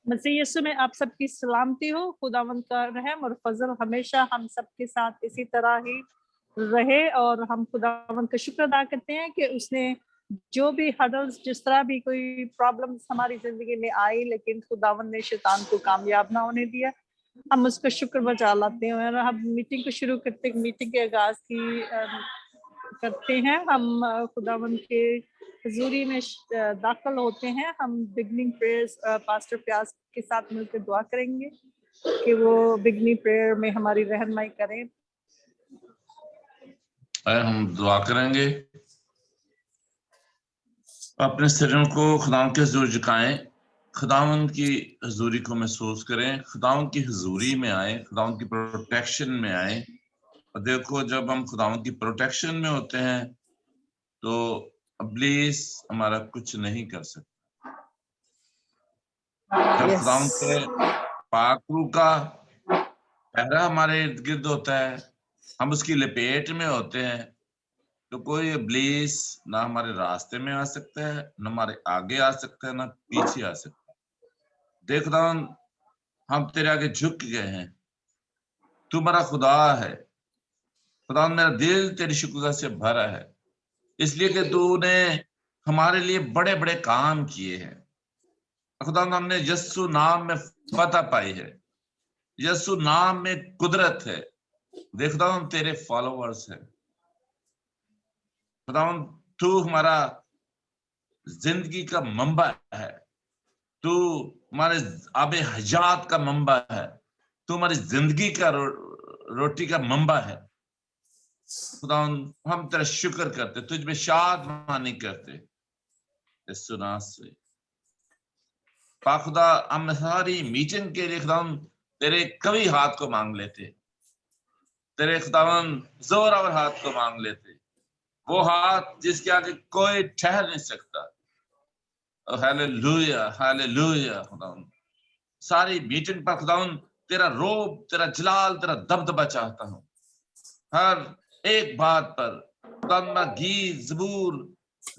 मसीह यीशु में आप सबकी सलामती हो। खुदावंद का रहम और फजल हमेशा हम सबके साथ इसी तरह ही रहे, और हम खुदावंद का शुक्र अदा करते हैं कि उसने जो भी हडल्स, जिस तरह भी कोई प्रॉब्लम्स हमारी जिंदगी में आई, लेकिन खुदावंद ने शैतान को कामयाब ना होने दिया। हम उसका शुक्र बजा लाते हैं और हम मीटिंग को शुरू करते, मीटिंग के आगाज की करते हैं। हम खुदावंद के हजूरी में दाखिल होते हैं। हम बिगनिंग प्रेयर्स पास्टर प्यास के साथ मिलकर दुआ करेंगे कि वो बिगनिंग प्रेयर में हमारी रहनुमाई करें। हम दुआ करेंगे, अपने शरीरों को खुदावंद के हुजूर झुकाएं, खुदावंद की हजूरी को महसूस करें, खुदावंद की हजूरी में आए, खुदावंद की प्रोटेक्शन में आए। और देखो, जब हम खुदावंद की प्रोटेक्शन में होते हैं तो इब्लीस हमारा कुछ नहीं कर सकता। जब खुदावंद के पाक रूह का पहरा हमारे इर्द गिर्द होता है, हम उसकी लपेट में होते हैं, तो कोई इब्लीस ना हमारे रास्ते में आ सकता है, ना हमारे आगे आ सकता है, ना पीछे आ सकता है। देख खुदावंद, हम तेरे आगे झुक गए हैं, तू हमारा खुदा है। खुदावंद, मेरा दिल तेरी शुक्र से भरा है, इसलिए कि तूने हमारे लिए बड़े बड़े काम किए हैं। खुदावंद, हमने यस्सु नाम में फतह पाई है, यस्सु नाम में कुदरत है। देख खुदावंद, तेरे फॉलोअर्स हैं। खुदावंद, तू हमारा जिंदगी का मंबा है, तू हमारे आबे हयात का मंबा है, तू हमारी जिंदगी का रोटी का मंबा है। खुदावंद, हम तेरा शुक्र करते, तुझ में शादमानी करते। इस सुना से पाक खुदा, हम सारी मीटिंग के लिए खुदावंद तेरे कवि हाथ को मांग लेते, तेरे खुदावंद जोरावर हाथ को मांग लेते, वो हाथ जिसके आगे कोई ठहर नहीं सकता। Hallelujah, hallelujah. खुदावंद, सारी मीटिंग पर खुदावंद तेरा रोब, तेरा जलाल, तेरा दबदबा चाहता हूं। हर एक बात पर खुदावंद गीत ज़बूर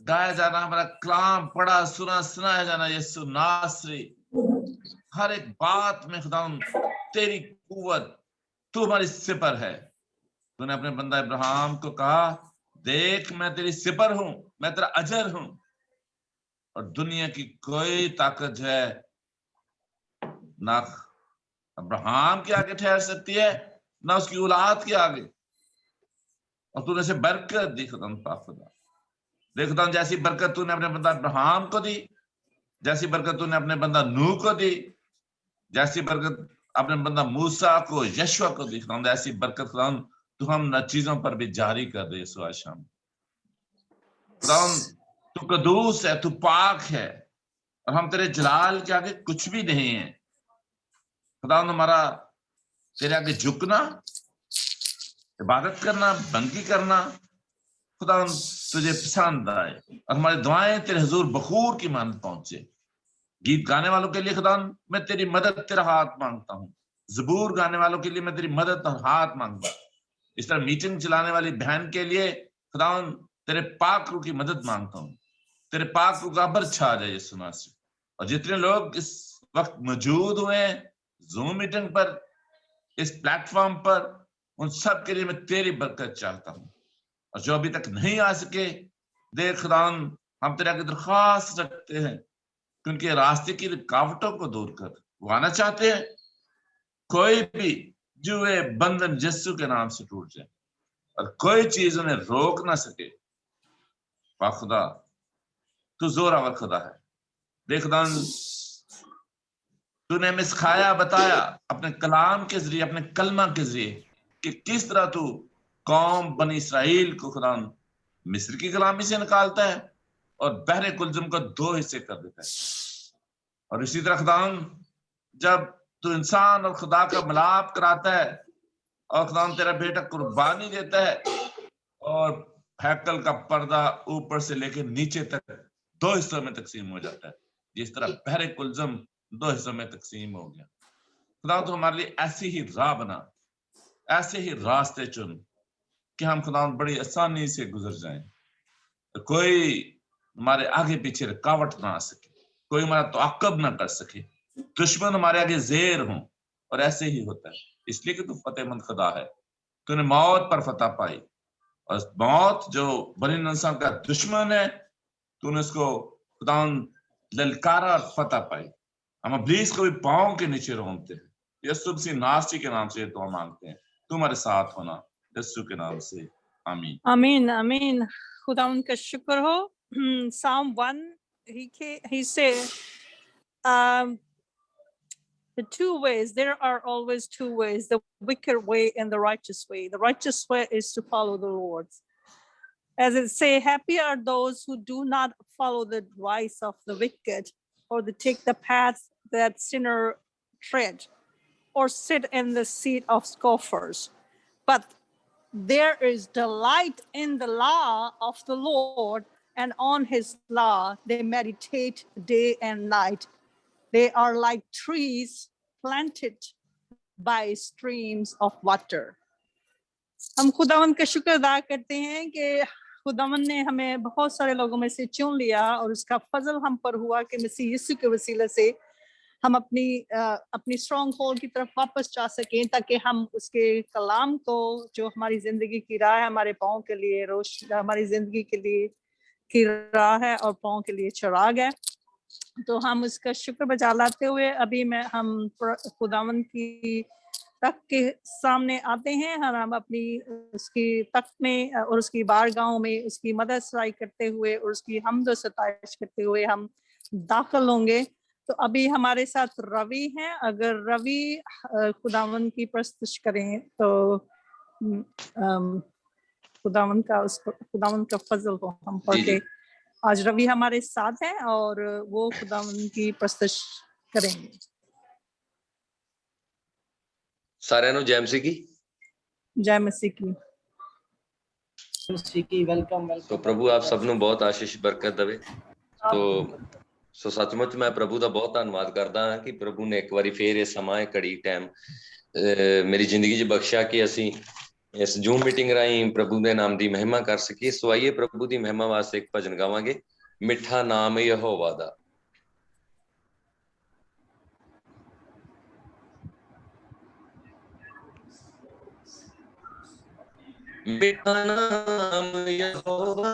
गाया जाना, हमारा कलाम पढ़ा सुना सुनाया जाना, यीशु नासरी, हर एक बात में खुदावंद तेरी कुव्वत, तू हमारी सिपर है। तूने अपने बंदा इब्राहिम को कहा, देख मैं तेरी सिपर हूं, मैं तेरा अजर हूं, और दुनिया की कोई ताकत जो है ना अब्राहम के आगे ठहर सकती है, ना उसकी औलाद के आगे। और तूने से बरकत दी खुदावंद पाक खुदा। देख खुदावंद, जैसी बरकत तूने अपने बंदा अब्राहम को दी, जैसी बरकत तूने अपने बंदा नूह को दी, जैसी बरकत अपने बंदा मूसा को, यशवा को दी, खुदावंद ऐसी बरकत खुदावंद तू हम न चीजों पर भी जारी कर दे। आज शाम खुदावंद, तू कदूस है, तू पाक है, और हम तेरे जलाल के आगे कुछ भी नहीं है। खुदावंद, हमारा तेरे आगे झुकना, इबादत करना, बंदगी करना खुदावंद तुझे पसंद आए, और हमारी दुआएं तेरे हुजूर बखूर की मानद पहुंचे। गीत गाने वालों के लिए खुदावंद मैं तेरी मदद, तेरा हाथ मांगता हूँ। ज़बूर गाने वालों के लिए मैं तेरी मदद और हाथ मांगता हूँ। इस तरह मीटिंग चलाने वाली बहन के लिए खुदावंद तेरे पाक रूह की मदद मांगता हूँ। तेरे पाक रूह का अबर छा जाए यीशु नासरी। और जितने लोग इस वक्त मौजूद हुए हैं जूम मीटिंग पर, इस प्लेटफॉर्म पर, उन सब के लिए मैं तेरी बरकत चाहता हूँ। और जो अभी तक नहीं आ सके, देख खुदावंद हम तेरे आगे दरख्वास्त रखते हैं कि उनके रास्ते की रुकावटों को दूर कर। वो आना चाहते हैं, कोई भी जुए बंधन यीशु के नाम से टूट जाए, और कोई चीज उन्हें रोक ना सके। वाह खुदा, तू जोरावर खुदा है। देख खुदावंद, तूने हमें सिखाया, बताया अपने कलाम के जरिए, अपने कलमा के जरिए कि किस तरह तू कौम बनी इसराइल को खुदावंद मिस्र की गुलामी से निकालता है और बहरे कुलजुम को दो हिस्से कर देता है। और इसी तरह खुदावंद, जब तू इंसान और खुदा का मिलाप कराता है, और खुदावंद तेरा बेटा कुर्बानी देता है, और हैकल का पर्दा ऊपर से लेकर नीचे तक दो हिस्सों में तकसीम हो जाता है, जिस तरह बहरे कुलजुम दो हिस्सों में तकसीम हो गया। खुदा तो हमारे लिए ऐसी ही राह बना, ऐसे ही रास्ते चुन कि हम खुदा बड़ी आसानी से गुजर जाएं, तो कोई हमारे आगे पीछे रुकावट ना आ सके, कोई हमारा ताक़ब ना कर सके, दुश्मन हमारे आगे ज़ेर हों, और ऐसे ही होता है, इसलिए कि तू फतेहमंद खुदा है। तूने मौत पर फतह पाई, और मौत जो बनी इंसान का दुश्मन है, तूने उसको खुदावन ललकारा और फतह पाई। हम इब्लीस को भी पांव के नीचे रोनते हैं। यीशु मसीह नासरी के नाम से दुआ मांगते हैं, तुम्हारे साथ होना, यीशु के नाम से, आमीन। आमीन आमीन। खुदावन का शुक्र हो। Psalm 1, he said, the two ways, there are always two ways, the wicked way and the righteous way. The righteous way is to follow the Lord. As it say, happy are those who do not follow the advice of the wicked, or to take the path that sinner tread, or sit in the seat of scoffers. But there is delight in the law of the Lord, and on his law they meditate day and night. They are like trees planted by streams of water. हम खुदावन का शुक्र अदा करते हैं कि खुदावन ने हमें बहुत सारे लोगों में से चुन लिया, और उसका फजल हम पर हुआ कि मसीह यीशु के वसीले से हम अपनी स्ट्रॉन्ग होल्ड की तरफ वापस जा सकें, ताकि हम उसके कलाम को, जो हमारी जिंदगी की राह है, हमारे पाँव के लिए हमारी जिंदगी के लिए की राह है और पाँव के लिए चिराग है, तो हम उसका शुक्र बजा लाते हुए अभी हम खुदावन की तख्त के सामने आते हैं, और हम अपनी उसकी तख्त में और उसकी बारगाहों में उसकी मदद सराई करते हुए और उसकी हम्द व सताइश करते हुए हम दाखिल होंगे। तो अभी हमारे साथ रवि हैं, अगर रवि खुदावन की प्रस्तुत करें तो खुदावन का फजल हो हम पढ़ के। आज रवि हमारे साथ हैं और वो खुदावन की प्रस्तुत करेंगे। सारे नु जय मसीह की। जय मसीह की। वेलकम। तो प्रभु आप सबनों बहुत आशीष बरकत देवे। तो सो सचमुच मैं प्रभु का बहुत धन्यवाद करदा हां कि प्रभु ने एक बारी फिर इस समय घड़ी टाइम मेरी जिंदगी च बख्शिया कि असी इस जूम मीटिंग राही प्रभु के नाम की महिमा कर सकी। सो आइए प्रभु की महिमा वास्ते एक भजन गावांगे, मिठा नाम यहोवा दा। मिठा नाम यहोवा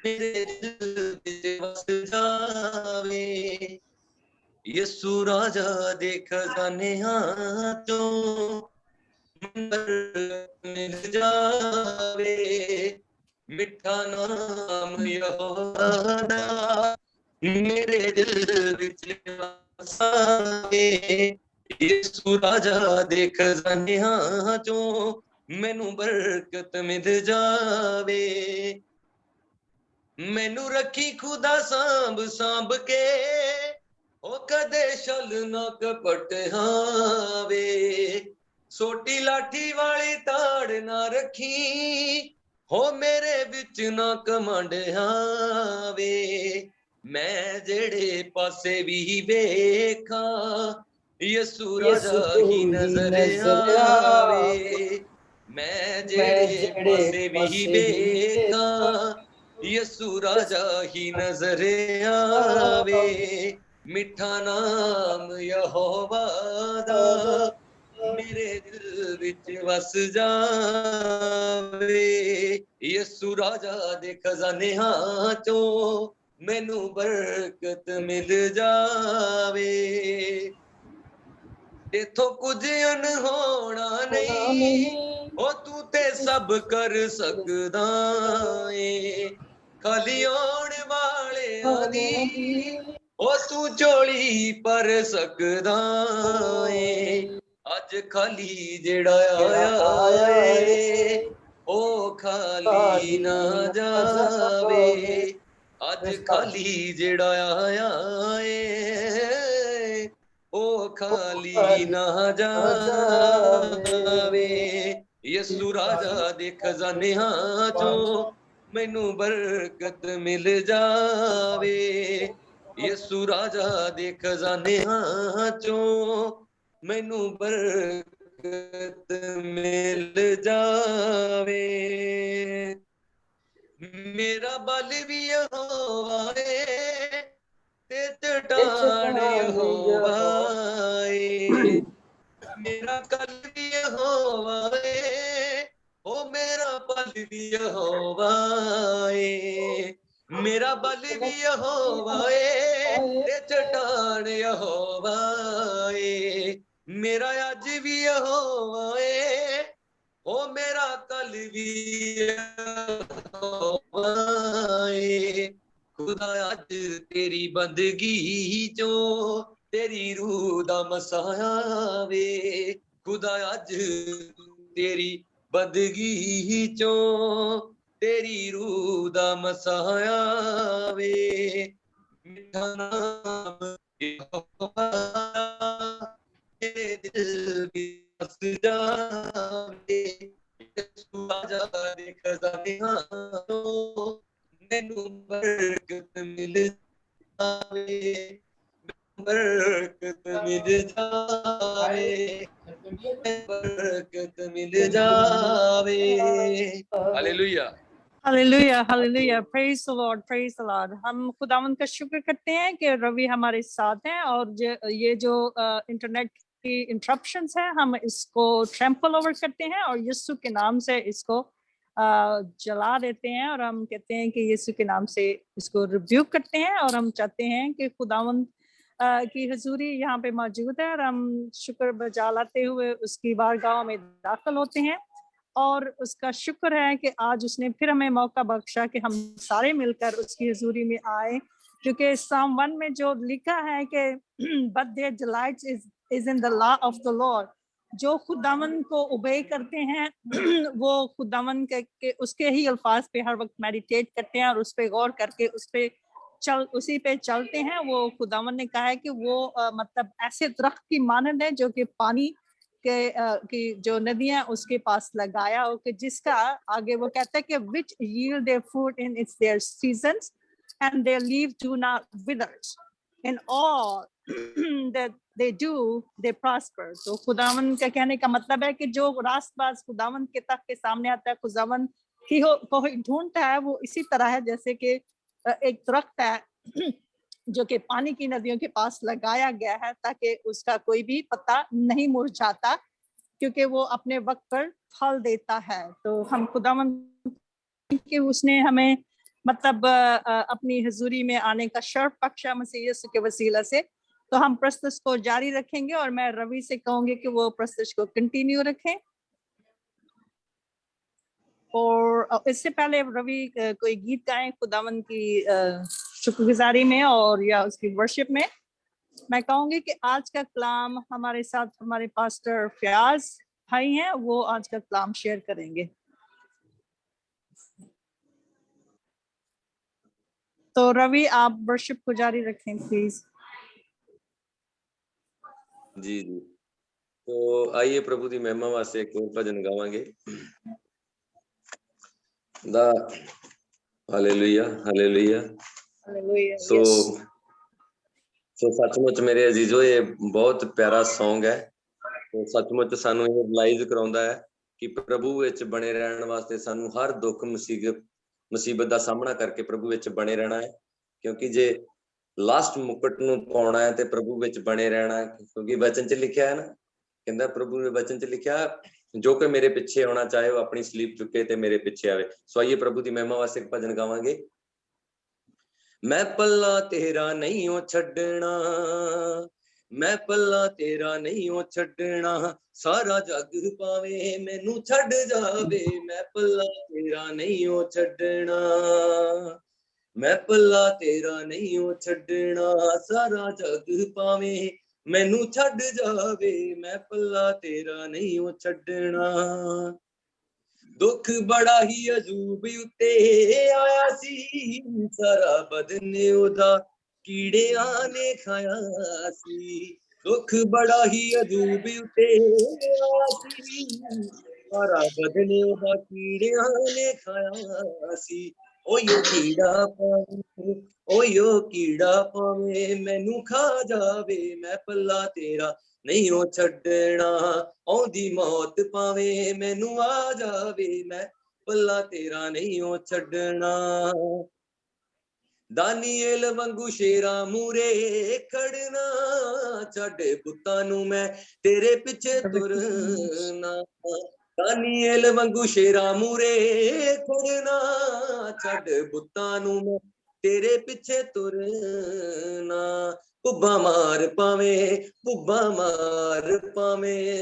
मेरे दिल विच वस जावे, यीशु राजा दे खजानियां चों मिल जावे। मिठा नाम यहोवा दा मेरे दिल विच वस जावे, यीशु राजा दे खजानियां चों मैनू बरकत मिल जावे। मैनू रखी खुदा सांभ सांभ के, ओ कदे छल ना कपट हावे, सोटी लाठी वाली ताड़ ना रखी, हो मेरे विच ना कमंड हावे। मैं जेड़े पासे भी वेखा, यीशु राजा ही नजर आवे। मैं जेड़े पासे भी वेखा, यीशु राजा ही नजर आवे। मिठा नाम यहोवा दा मेरे दिल विच वस जावे, यीशु राजा दे खजानियां चों मैनू बरकत मिल जावे। इथों कुछ अनहोना नहीं, ओ तू ते सब कर सकदा है, खाली आने वाले दी ओ तू झोली पर सकदा है। अज खाली जेड़ा आया है ओ खाली ना जावे, अज खाली जेड़ा आया है ओ खाली ना जावे। यीशु राजा दे खजानियां चों मैनू बरकत मिल जावे, यीशु राजा दे खजानियां चों मैनू बरकत मिल जावे। मेरा बल भी यहोवा है ते चट्टान भी यहोवा है, मेरा बल भी यहोवा है, ते चट्टान यहोवा है, मेरा अज भी यहोवा है, ओ मेरा कल भी यहोवा है। खुदा अज तेरी बंदगी चो तेरी रूह दा मसाया वे, खुदा अज तेरी बंदगी चो तेरी रूह दा मसाया वे, मिठा नाम यहोवा तेरे दिल की बस जावे, यीशु आजा दे खजानियां तो मैनू बरकत मिल जावे, बरकत मिल जावे, बरकत मिल जावे। Hallelujah. Hallelujah, hallelujah, praise the Lord, praise the Lord. हम खुदावंद का शुक्र करते हैं कि रवि हमारे साथ हैं और ये जो इंटरनेट की इंटरप्शंस है हम इसको ट्रैम्पल ओवर करते हैं और यीशु के नाम से इसको जला देते हैं और हम कहते हैं कि यीशु के नाम से इसको रिब्यूक करते हैं और हम चाहते हैं कि खुदावंद की हजूरी यहाँ पे मौजूद है और हम शुक्र बजा लाते हुए उसकी बारगाह में दाखिल होते हैं और उसका शुक्र है कि आज उसने फिर हमें मौका बख्शा कि हम सारे मिलकर उसकी हजूरी में आए, क्योंकि साम 1 में जो लिखा है कि but there delights is in the law of the Lord, जो खुदावन को ओबे करते हैं वो खुदावन के उसके ही अल्फाज पे हर वक्त मेडिटेट करते हैं और उस पे गौर करके उसी पे चलते हैं। वो खुदावन ने कहा है कि वो मतलब ऐसे दरख्त की मानंद है जो कि पानी की जो नदियां उसके पास लगाया हो, कि जिसका आगे वो कहता है कि which yield their fruit in its their seasons and their leaf do not withers, in all that they do they prosper। तो खुदावन का कहने का मतलब है कि जो रास्तबाज खुदावन के तक के सामने आता है, खुदावन को ढूंढता है, वो इसी तरह है जैसे कि एक दरख्त है जो कि पानी की नदियों के पास लगाया गया है ताकि उसका कोई भी पत्ता नहीं मुरझाता, क्योंकि वो अपने वक्त पर फल देता है। तो हम खुदावंद कि उसने हमें मतलब अपनी हजूरी में आने का शर्फ बख्शा मसीह यीशु के वसीला से। तो हम प्रस्तुत को जारी रखेंगे और मैं रवि से कहूंगी कि वो प्रस्तुत को कंटिन्यू रखें। और इससे पहले रवि कोई गीत गाएं खुदावन की शुक्रगुजारी में और या उसकी वर्शिप में, मैं कहूंगी कि आज का कलाम हमारे साथ हमारे पास्टर फयाज भाई हैं, वो आज का कलाम शेयर करेंगे। तो रवि आप वर्शिप को जारी रखें प्लीज। जी जी, तो आइए प्रभु की महिमा वास्ते एक और भजन गावांगे। Hallelujah hallelujah. सो सचमुच मेरे अजीजो ये बहुत प्यारा सॉन्ग है। तो सचमुच सानू ये रियलाइज कराउंदा है कि प्रभु विच बने रहने वास्ते सानू हर दुख मुसीबत का सामना करके प्रभु विच बने रहना है, क्योंकि जे लास्ट मुकुट नू पाउणा है ते प्रभु विच बने रहना है। क्योंकि वचन च लिखा है ना, कहंदा प्रभु ने वचन च लिखा जो कि मेरे पीछे होना चाहे वो अपनी स्लीप चुके ते मेरे पीछे आवे। सो आइए प्रभु की महिमा वास्ते एक भजन गावांगे। मैं पल्ला तेरा नहीं हो छड्डना, मैं पल्ला तेरा नहीं हो छड्डना, सारा जग पावे मैनू छड्ड जावे, मैं पल्ला तेरा नहीं हो छड्डना, मैं पल्ला तेरा नहीं हो छड्डना, सारा जग पावे मैनू छड्ड जावे, मैं पल्ला तेरा नहीं हो छड्डना। दुख बड़ा ही अजूब उत्ते आया सी, सारा बदन ओदा कीड़ियां ने खाया सी। दुख बड़ा ही अजूब उत्ते आया सी, सारा बदन ओदा कीड़ियां ने खाया सी। ओयो कीड़ा पावे, ओयो कीड़ा पावे मैनू खा जावे, मैं पल्ला तेरा नहीं हो छड्डना, औंदी मौत पावे मैनू आ जावे, मैं पल्ला तेरा नहीं हो छड्डना। दानिएल वांगू शेरा मूरे खड़ना, छड्ड पुत्तां नू मैं तेरे पिछे तुरना, दानिएल वांगू शेरा मूरे खड़ना छड़ बुत्तां नू मैं तेरे पिछे तुरना भुब्बा मार पावे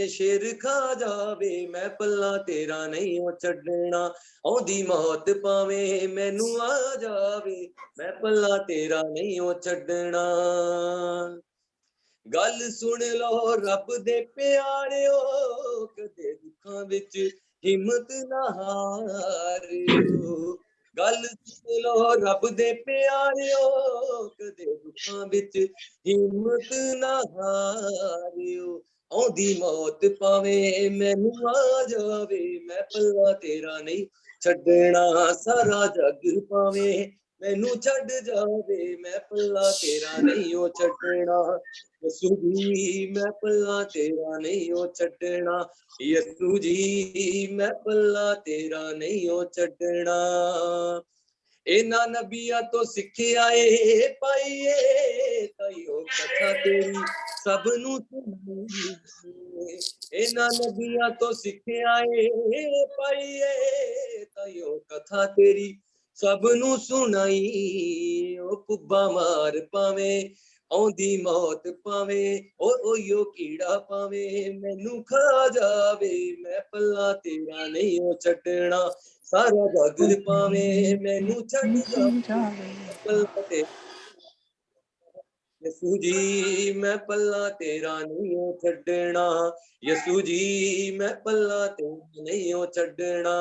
शेर खा जावे मैं पल्ला तेरा नहीं ओ छड़ना औंदी मौत पावे मैनू आ जावे मैं पल्ला तेरा नहीं ओ छड़ना गल सुन लो रब दे प्यारिओ कदे दुखां विच हिम्मत ना हारिओ गल सुन लो रब दे प्यारिओ कदे दुखां विच हिम्मत ना हारिओ औंदी मौत पावे मैनू आ जावे मैं पल्ला तेरा नहीं छड्डना सारा जग पावे मैनू छड्ड जावे मैं पल्ला तेरा नहीं ओ छड्डना यसू जी मैं पल्ला तेरा नहीं ओ छड्डना यसू जी मैं पल्ला तेरा नहीं ओ छड्डना इन्हां नबियां तो सिक्खिया ए पाईए ताईओ कथा तेरी सब नू सुनाईए इन्हां नबियां तो सिक्खिया ए पाईए ताईओ कथा तेरी सब नू सुनाई ओ पुब्बा मार पावे औंदी मौत पावे ओयो कीड़ा पावे मैनू खा जावे मैं पल्ला तेरा नहीं ओ छड्डना सारा जग पावे मैनू छड्ड जावे पल्ला तेरा यसू जी मैं पल्ला तेरा नहीं ओ छड्डना यसू जी मैं पल्ला तेरा नहीं ओ छड्डना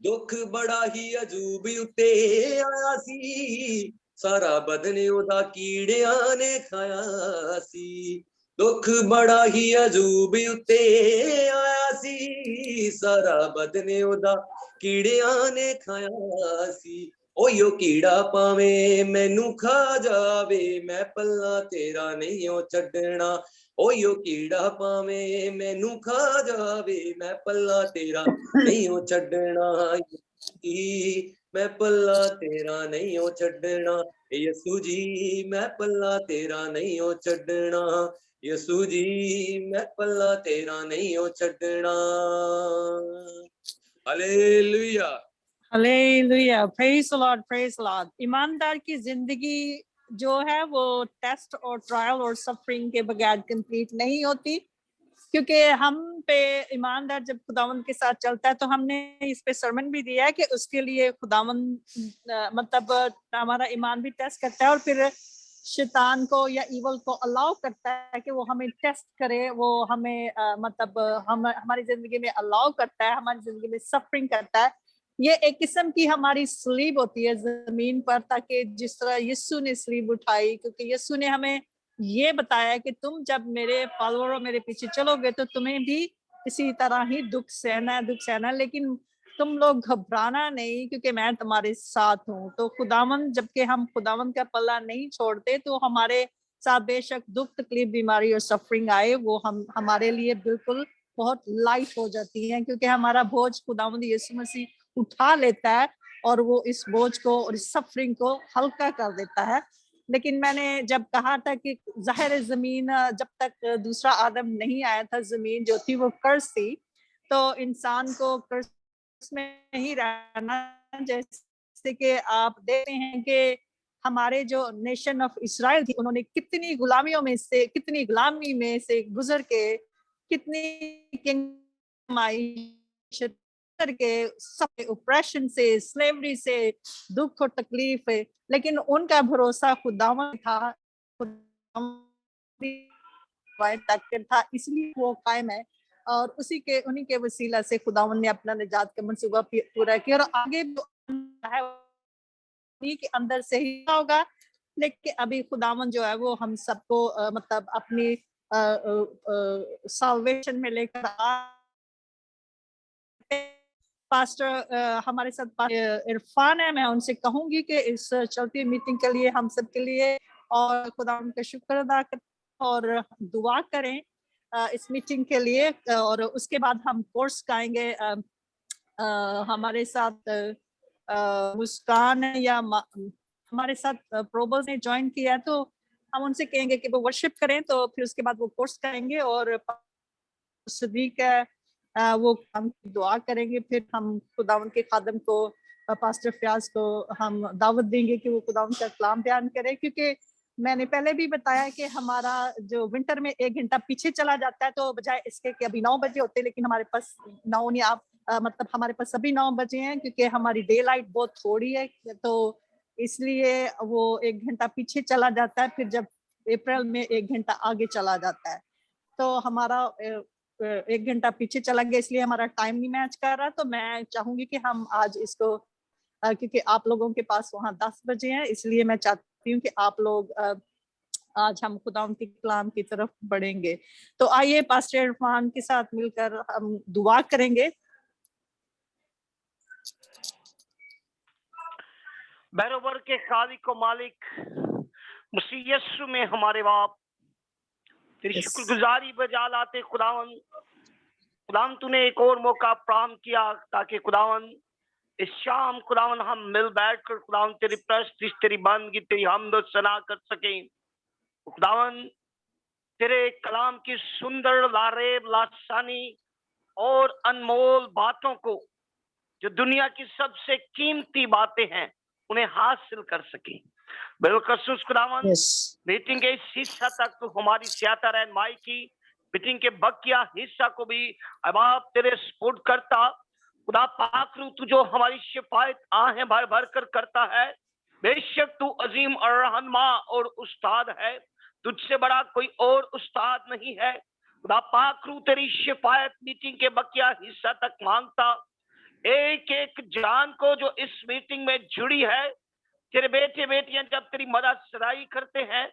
दुख बड़ा ही अजूब उत्ते आया सी सारा बदन ओदा कीड़ियां ने खाया सी दुख बड़ा ही अजूब उत्ते आया सी सारा बदन ओदा कीड़ियां ने खाया सी ओयो कीड़ा पावे मैनू खा जावे मैं पल्ला तेरा नहीं ओ छड्डना ओयो कीड़ा पावे मैनू खा जावे मैं पल्ला तेरा नहीं ओ छड्डना मैं पल्ला तेरा नहीं ओ छड्डना यसू जी मैं पल्ला तेरा नहीं ओ छड्डना यसू जी मैं पल्ला तेरा नहीं ओ छड्डना hallelujah hallelujah, praise the Lord, praise the Lord. ईमानदार की जिंदगी जो है वो टेस्ट और ट्रायल और सफरिंग के बगैर कंप्लीट नहीं होती, क्योंकि हम पे ईमानदार जब खुदावन के साथ चलता है तो हमने इस पे सरमन भी दिया है कि उसके लिए खुदावन मतलब हमारा ईमान भी टेस्ट करता है और फिर शैतान को या ईवल को अलाउ करता है कि वो हमें टेस्ट करे, वो हमें मतलब हम हमारी जिंदगी में अलाउ करता है, हमारी जिंदगी में सफरिंग करता है। ये एक किस्म की हमारी स्लीब होती है जमीन पर, ताकि जिस तरह यीशु ने स्लीब उठाई, क्योंकि यीशु ने हमें ये बताया कि तुम जब मेरे फॉलोअर मेरे पीछे चलोगे तो तुम्हें भी इसी तरह ही दुख सहना, लेकिन तुम लोग घबराना नहीं क्योंकि मैं तुम्हारे साथ हूँ। तो खुदावन, जबकि हम खुदावन का पल्ला नहीं छोड़ते तो हमारे साथ बेशक दुख तकलीफ बीमारी और सफरिंग आए, वो हमारे लिए बिल्कुल बहुत लाइट हो जाती है, क्योंकि हमारा बोझ खुदावंद यीशु मसीह उठा लेता है और वो इस बोझ को और इस सफरिंग को हल्का कर देता है। लेकिन मैंने जब कहा था कि ज़ाहिर जमीन जब तक दूसरा आदम नहीं आया था, जमीन जो थी वो कर्ज थी, तो इंसान को कर्ज में ही रहना। जैसे कि आप देखते हैं कि हमारे जो नेशन ऑफ इजराइल थी, उन्होंने कितनी गुलामी में से गुजर के कितनी के सब ऑपरेशन से, स्लेवरी से, दुख और तकलीफ है, लेकिन उनका भरोसा खुदावन था, था, इसलिए वो कायम है और उन्हीं के वसीला से खुदावन ने अपना निजात का मंसूबा पूरा किया और आगे है उन्हीं के अंदर से ही होगा। लेकिन अभी खुदावन जो है वो हम सबको मतलब अपनी साल्वेशन में लेकर पास्टर हमारे साथ इरफान है, मैं उनसे कहूंगी कि इस चलती मीटिंग के लिए हम सब के लिए और खुदा उनका शुक्र अदा करें और दुआ करें इस मीटिंग के लिए। और उसके बाद हम कोर्स गाएंगे। हमारे साथ मुस्कान या हमारे साथ प्रोबल्स ने ज्वाइन किया, तो हम उनसे कहेंगे कि वो वर्शिप करें, तो फिर उसके बाद वो कोर्स करेंगे और सदीक वो हम दुआ करेंगे, फिर हम खुदावन के खादम को पास्टर फयाज को हम दावत देंगे कि वो खुदावन का कलाम बयान करे, क्योंकि मैंने पहले भी बताया कि हमारा जो विंटर में 1 घंटा पीछे चला जाता है, तो बजाय इसके कि अभी 9 बजे होते, लेकिन हमारे पास 9 नहीं, आप मतलब हमारे पास सभी 9 बजे हैं, क्योंकि हमारी डे लाइट बहुत थोड़ी है, तो इसलिए वो 1 घंटा पीछे चला जाता है, फिर जब अप्रैल में 1 घंटा आगे चला जाता है, तो हमारा 1 घंटा पीछे चला गया, इसलिए हमारा टाइम नहीं मैच कर रहा। तो मैं चाहूंगी कि हम आज इसको, क्योंकि आप लोगों के पास वहाँ 10 बजे हैं, इसलिए मैं चाहती हूँ कि आप लोग आज हम खुदा उनके कलाम की तरफ बढ़ेंगे। तो आइए पास्टर इरफान के साथ मिलकर हम दुआ करेंगे। बैरोबर के खालिक को मालिक मसीह यीशु में हमारे बाप, तेरी शुक्रगुजारी बजा लाते खुदावन तूने एक और मौका प्रदान किया ताकि खुदावन इस शाम खुदावन हम मिल बैठकर खुदावन तेरी प्रस्तुति, तेरी बंदगी, तेरी हमद और सना कर सके। खुदावन तेरे कलाम की सुंदर लारेब लासानी और अनमोल बातों को, जो दुनिया की सबसे कीमती बातें हैं, उन्हें हासिल कर सके। बिलखसूस खुदावन मीटिंग के इस हिस्सा तक तो हमारी सियाता रहनुमाई की, मीटिंग के बकिया हिस्सा को भी अब आप तेरे सपोर्ट करता खुदा पाक रू, तू जो हमारी शिफायत आहें भर भर कर करता है। बेशक तू अजीम और रहनुमा और उस्ताद है, तुझसे बड़ा कोई और उस्ताद नहीं है। खुदा पाक रू तेरी शिफायत मीटिंग के बकिया हिस्सा तक मांगता, एक एक जान को जो इस मीटिंग में जुड़ी है, तेरे बेटे बेटियां जब तेरी मदद सराई करते हैं,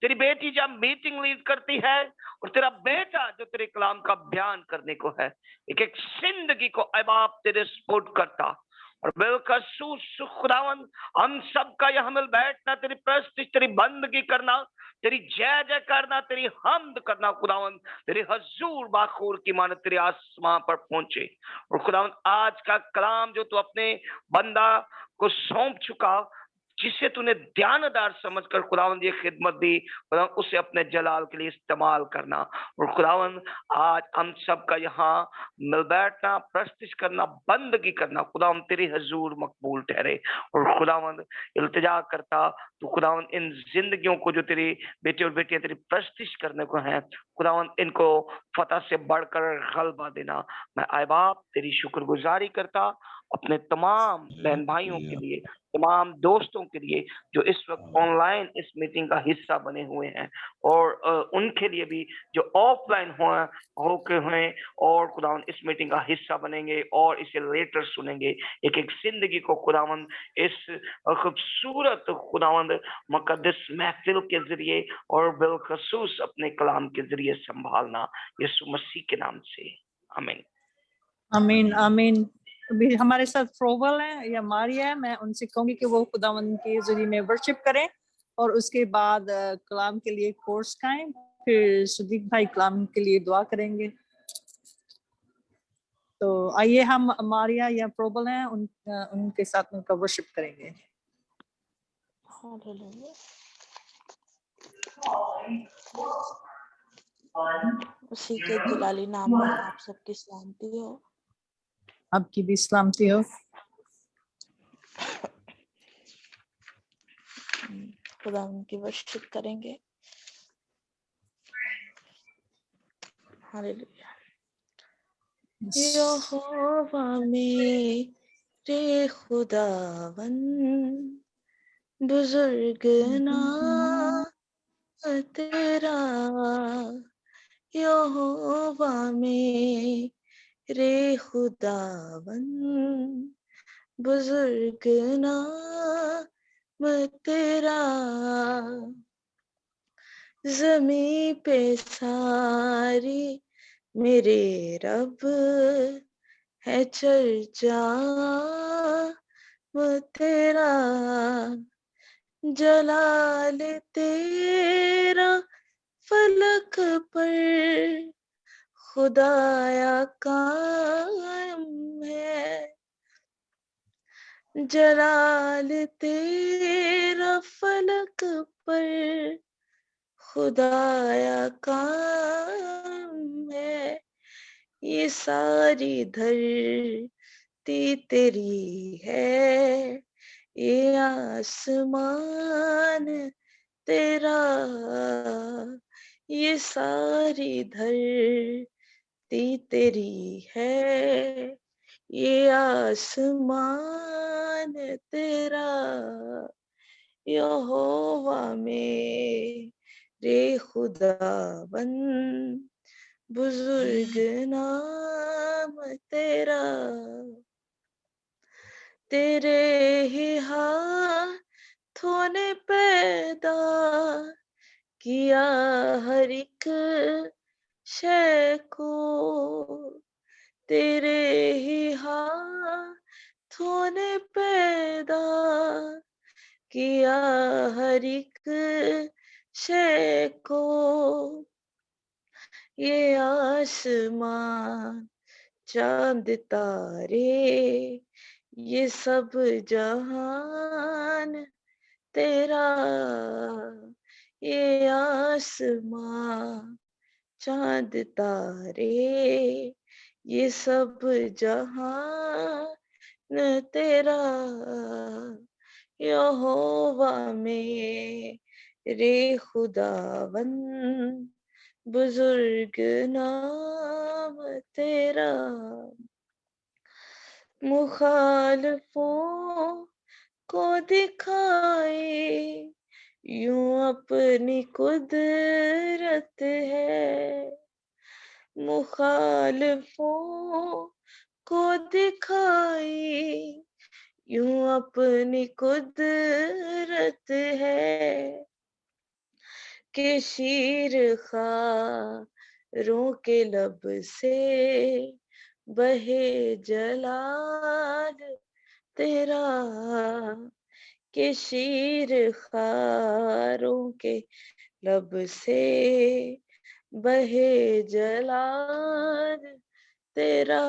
तेरी बेटी जब मीटिंग लीड करती है, और तेरा बेटा जो तेरे कलाम का बयान करने को है, एक एक जिंदगी को अब आप तेरे सपोर्ट करता। और बिलखसूस खुदावन हम सबका यहाँ मिल बैठना, तेरी प्रस्तुति, तेरी बंदगी करना, तेरी जय जय करना, तेरी हमद करना खुदावन, तेरे हजूर बाखूर की माने तेरे आसमां पर पहुंचे। और खुदावन आज का कलाम जो तू अपने बंदा को सौंप चुका, जिसे तूने ध्यानदार समझकर खुदावन ये खिदमत दी, खुदावन उसे अपने जलाल के लिए इस्तेमाल करना। और खुदावन आज हम सब का यहाँ मिल बैठना, प्रस्तुत करना, बंदगी करना खुदावन तेरी हजूर मकबूल ठहरे। और खुदावन इल्तिजा करता तो खुदावन इन जिंदगियों को जो तेरे बेटे और बेटियां तेरी प्रस्तुत करने को हैं, खुदावन इनको फतह से बढ़कर गलबा देना। मैं आए बाप तेरी शुक्रगुजारी करता अपने तमाम बहन भाइयों के लिए, तमाम दोस्तों के लिए जो इस वक्त ऑनलाइन इस मीटिंग का हिस्सा बने हुए हैं, और उनके लिए भी जो ऑफलाइन होके हुए और खुदावन इस मीटिंग का हिस्सा बनेंगे और इसे लेटर सुनेंगे। एक एक जिंदगी को खुदावन इस खूबसूरत खुदावन मुकद्दस महफिल के जरिए और बिलखसूस अपने कलाम के जरिए संभालना, यीशु मसीह के नाम से, आमीन आमीन आमीन। अभी हमारे साथ फ्रोवल है या मारिया है, मैं उनसे कहूंगी कि वो खुदावन के जरिए में वर्शिप करें, और उसके बाद कलाम के लिए कोर्स गाएं, फिर सुदीक भाई कलाम के लिए दुआ करेंगे। तो आइए हम मारिया या फ्रोवल हैं उनके साथ उनका वर्शिप करेंगे। उसी के जलाली नाम में आप सबकी सलामती हो। आपकी भी सलामती हो। खुदा उनकी वर्शिप करेंगे। हालेलुया। यहोवा मेरे खुदावन बुजुर्ग नाम तेरा, यहोवा मेरे खुदावन बुजुर्ग नाम तेरा, ज़मीं पे सारी मेरे रब है चर्चा तेरा, जलाल तेरा फलक पर खुदाया कायम है, जलाल तेरा फलक पर खुदाया कायम है, ये सारी धरती तेरी है, ये आसमान तेरा, ये सारी धरती तेरी है, ये आसमान तेरा। यहोवा मेरे खुदावन, बुजुर्ग नाम तेरा, तेरे ही हाथों ने पैदा किया हर एक शय को, तेरे ही हाथों ने पैदा किया हर एक शय को। ये आसमान चांद तारे, ये सब जहान तेरा, ये आसमान चांद तारे, ये सब जहान तेरा। यहोवा मेरे खुदावन, बुजुर्ग नाम तेरा। मुखालफों को दिखाए यूं अपनी कुदरत है, मुखालफों को दिखाई यूं अपनी कुदरत है, कि शीर खारों के लब से बहे जलाल तेरा, कि शीर खारों के लब से बहे जलाल तेरा।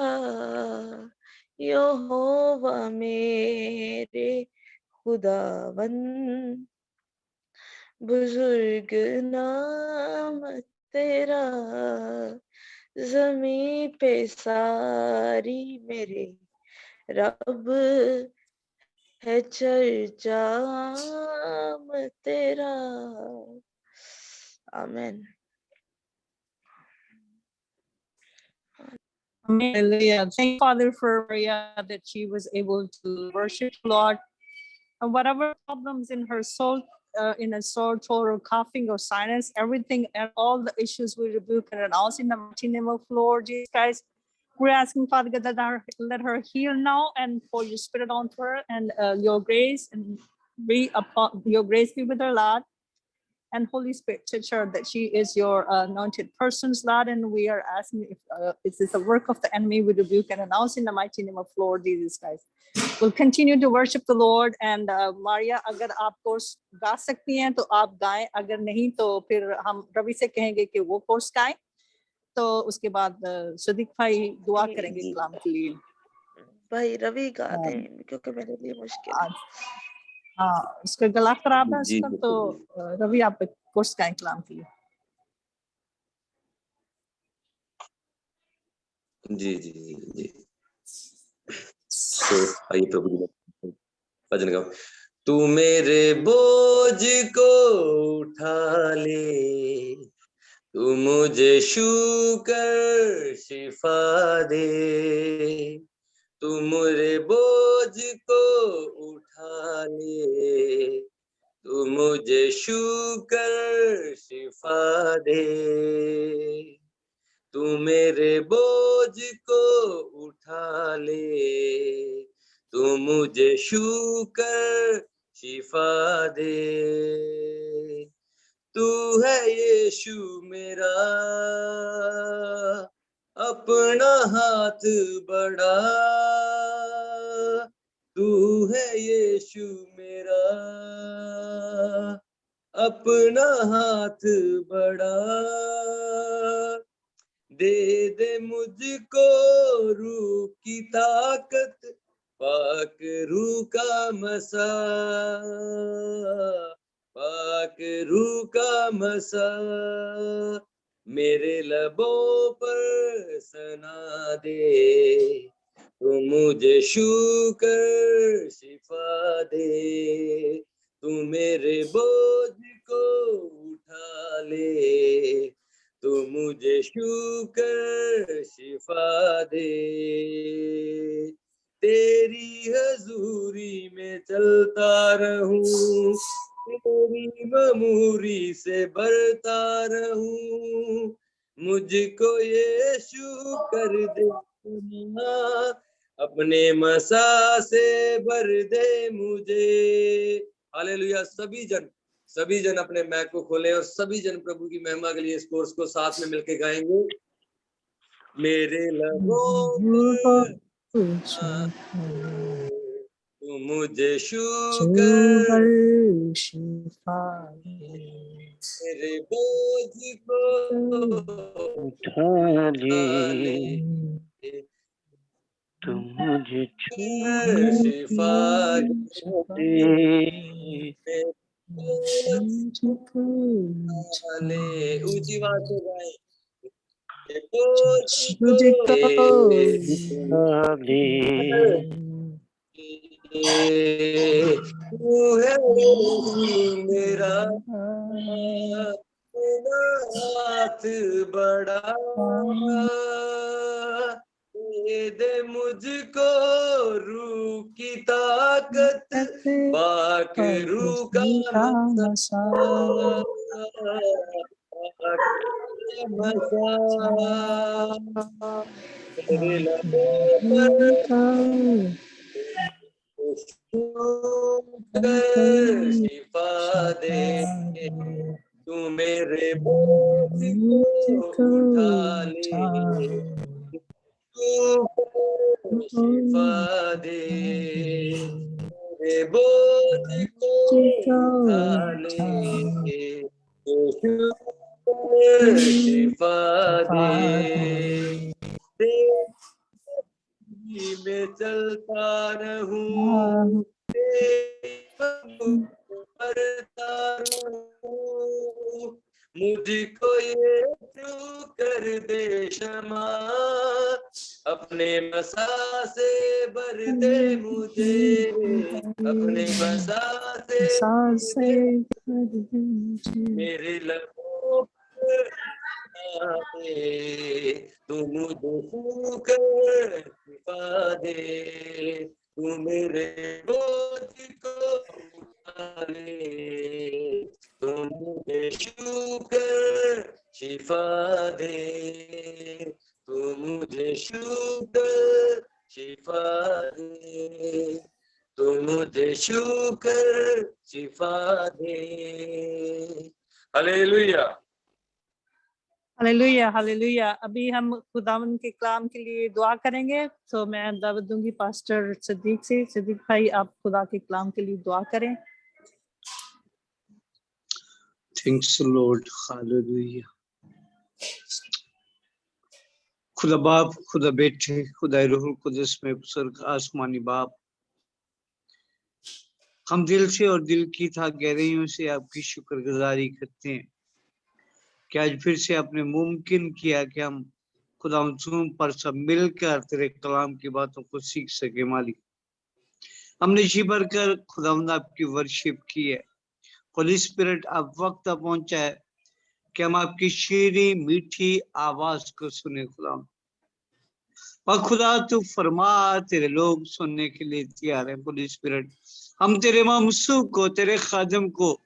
यहोवा मेरे खुदावन, बुजुर्ग नाम तेरा। ज़मीं पे सारी मेरे रब है चर्चा आम तेरा। आमीन। Hallelujah. Thank you, Father, for Maria, that she was able to worship Lord. And whatever problems in her soul, in a sore throat or coughing or sinus, everything and all the issues we rebuke and renounce in the mighty name of Lord Jesus Christ. We're asking, Father God, that let her heal now and pour your spirit onto her and your grace and be upon your grace be with her, Lord. And Holy Spirit, touch her that she is your anointed person's Lord. And we are asking if is this a work of the enemy, we rebuke and announce in the mighty name of Lord Jesus Christ. We'll continue to worship the Lord. And Maria, अगर आप course गा सकती हैं तो आप गाएं, अगर नहीं तो फिर हम रवि से कहेंगे कि वो कोर्स गाएं, तो उसके बाद सुदीक भाई दुआ करेंगे कलाम के लिए। भाई रवि गा दें क्योंकि मेरे लिए मुश्किल है। हाँ, उसका गला खराब है उसका, तो रवि आप कोर्स गाएं कलाम के लिए। जी जी जी। तो आइए प्रभु जी भजन गाओ। तू मेरे बोझ को उठा ले, तू मुझे छू कर शिफा दे, तू मेरे बोझ को उठा ले, तू मुझे छू कर शिफा दे, तू मेरे बोझ को उठा ले, तू मुझे छू कर शिफा दे, तू है यीशु मेरा अपना हाथ बढ़ा, तू है यीशु मेरा अपना हाथ बढ़ा, दे दे मुझको रूह की ताकत, पाक रूह का मसा, पाक रूह का मसा, मेरे लबों पर सना दे, तू मुझे छू कर शिफा दे, तू मेरे बोझ को उठा ले, तू मुझे छू कर शिफा दे, तेरी हजूरी में चलता रहूं, तेरी ममूरी से बढ़ता रहूं, मुझको यीशु कर दे अपने मसा से भर दे मुझे। हालेलुया। सभी जन अपने मैक को खोले और सभी जन प्रभु की महिमा के लिए इस कोर्स को साथ में मिलके गाएंगे। मेरे लबों पर तू मुझे छू कर मेरे बोझ को उठा ले, ले, तू मुझे शिफा दे, ले। ऊंची आवाज से गाएं। उठा ले, तू है मेरा हाथ बड़ा, दे मुझको रूह की ताकत, पाक रूह का मसा, मेरे लबों पर शिफा दे, तू मेरे बोझ को उठा ले, तू शिफा दे, मेरे बोझ को उठा ले, शिफा दे, में चलता रहूं, करता रहूं, मुझको यीशु कर दे क्षमा, अपने मसा से भर दे मुझे, अपने मसा से मेरे लबों पर तू मुझे छू कर शिफा दे, तू मेरे बोझ को उठा ले, तू मुझे छू कर शिफा दे, तू मुझे छू कर शिफा दे, तू मुझे छू कर शिफा दे। हालेलुया। Hallelujah, hallelujah. अभी हम खुदावन के कलाम के लिए दुआ करेंगे, तो मैं दावत दूंगी पास्टर सिद्दीक से। सिद्दीक भाई, आप खुदा के कलाम के लिए दुआ करें। Thanks Lord, hallelujah. खुदा बाप, खुदा बेटे, खुदा रूहुल कुदस में बुजुर्ग आसमानी बाप, हम दिल से और दिल की था गहराइयों से आपकी शुक्रगुजारी करते हैं कि आज फिर से आपने मुमकिन किया कि हम खुदा जूम पर सब मिलकर तेरे कलाम की बातों को सीख सके। मालिक, हमने जी भर कर खुदावंद आपकी वर्शिप की है। होली स्पिरिट, अब वक्त पहुंचा है कि हम आपकी शीरी मीठी आवाज को सुने। खुदा और खुदा तू फरमा, तेरे लोग सुनने के लिए तैयार है। होली स्पिरिट, हम तेरे ममसूक को, तेरे खादम को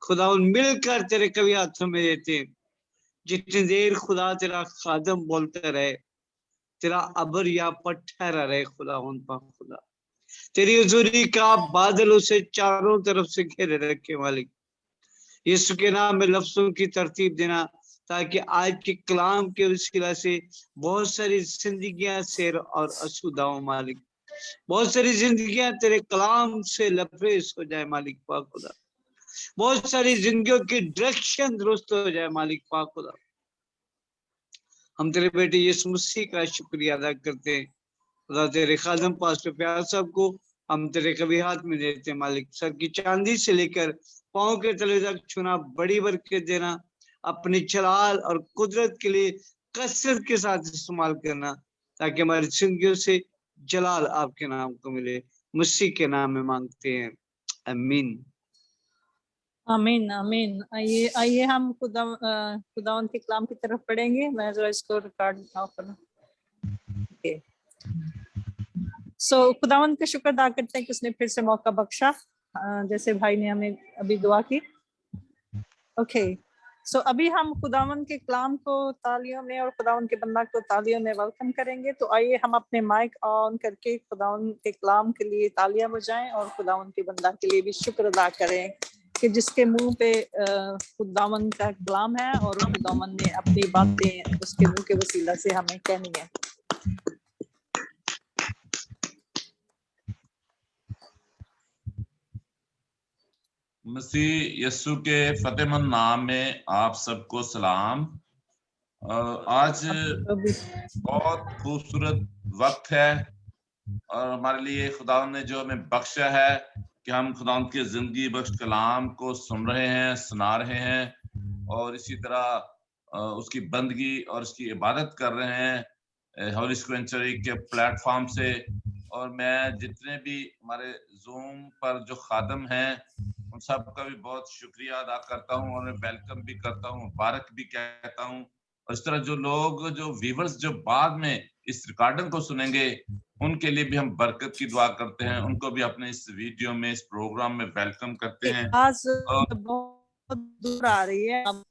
खुदा मिलकर तेरे कभी हाथों में देते हैं। जितनी देर खुदा तेरा खादम बोलता रहे, तेरा अबर या पर ठहरा रहे खुदा उन पर, खुदा तेरी हुजूरी का बादल उसे चारों तरफ से घेरे रखे। मालिक, यीशु के नाम में लफ्जों की तरतीब देना, ताकि आज के कलाम के वसीला से बहुत सारी जिंदगियां शेर और असूदा हो। मालिक, बहुत सारी जिंदगियां तेरे कलाम से लबरेज हो जाए। मालिक पाक खुदा, बहुत सारी जिंदगियों की डायरेक्शन दुरुस्त हो जाए। मालिक पाक खुदा, हम तेरे बेटे यीशु मसीह का शुक्रिया अदा करते हैं। खुदा तेरे खादम पास्टर प्यार साहब को हम तेरे कभी हाथ में देते हैं। मालिक, सर की चांदी से लेकर पाँव के तले तक छूना, बड़ी बरकत देना, अपने जलाल और कुदरत के लिए कसरत के साथ इस्तेमाल करना, ताकि हमारी जिंदगियों से जलाल आपके नाम को मिले। मसीह के नाम में मांगते हैं, आमीन। आमीन आमीन। आइए हम खुदावन के कलाम की तरफ पढ़ेंगे। मैं जरा इसको रिकॉर्ड ऑफ करूं। ओके, सो खुदावन का शुक्र अदा करते हैं कि उसने फिर से मौका बख्शा, जैसे भाई ने हमें अभी दुआ की। ओके, सो अभी हम खुदावन के कलाम को तालियों में और खुदावन के बंदा को तालियों में वेलकम करेंगे। तो आइए हम अपने माइक ऑन करके खुदावन के कलाम के लिए तालियां बजाएं और खुदावन के बंदा के लिए भी शुक्र अदा करें कि जिसके मुंह पे खुदावन का कलाम है और खुदावन ने अपनी बातें उसके मुंह के वसीला से हमें कहनी है। मसीह यस्सु के फतेहमंद नाम में आप सबको सलाम। आज बहुत खूबसूरत वक्त है और हमारे लिए खुदा ने जो हमें बख्शा है कि हम खुदा की जिंदगी बख्श कलाम को सुन रहे हैं, सुना रहे हैं और इसी तरह उसकी बंदगी और उसकी इबादत कर रहे हैं होली सेंचुरी के प्लेटफॉर्म से। और मैं जितने भी हमारे जूम पर जो खादम हैं उन सब का भी बहुत शुक्रिया अदा करता हूँ और वेलकम भी करता हूँ, मुबारक भी कहता हूँ। और इस तरह जो लोग, जो व्यूअर्स जो बाद में इस रिकॉर्डिंग को सुनेंगे, उनके लिए भी हम बरकत की दुआ करते हैं, उनको भी अपने इस वीडियो में, इस प्रोग्राम में वेलकम करते हैं। आज बहुत दूर आ रही है, आप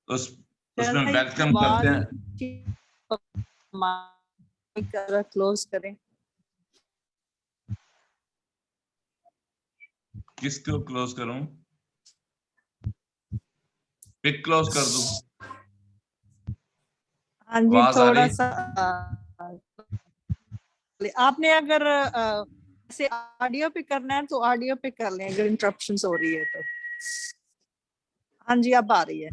उसमें वेलकम करते हैं। क्लोज करें, किसको क्लोज करूं? पिक क्लोज कर दूं? हाँ जी, थोड़ा सा आपने अगर से ऑडियो पे करना है तो ऑडियो पे कर लें, अगर इंटरप्शंस हो रही है तो। हाँ जी, अब आ रही है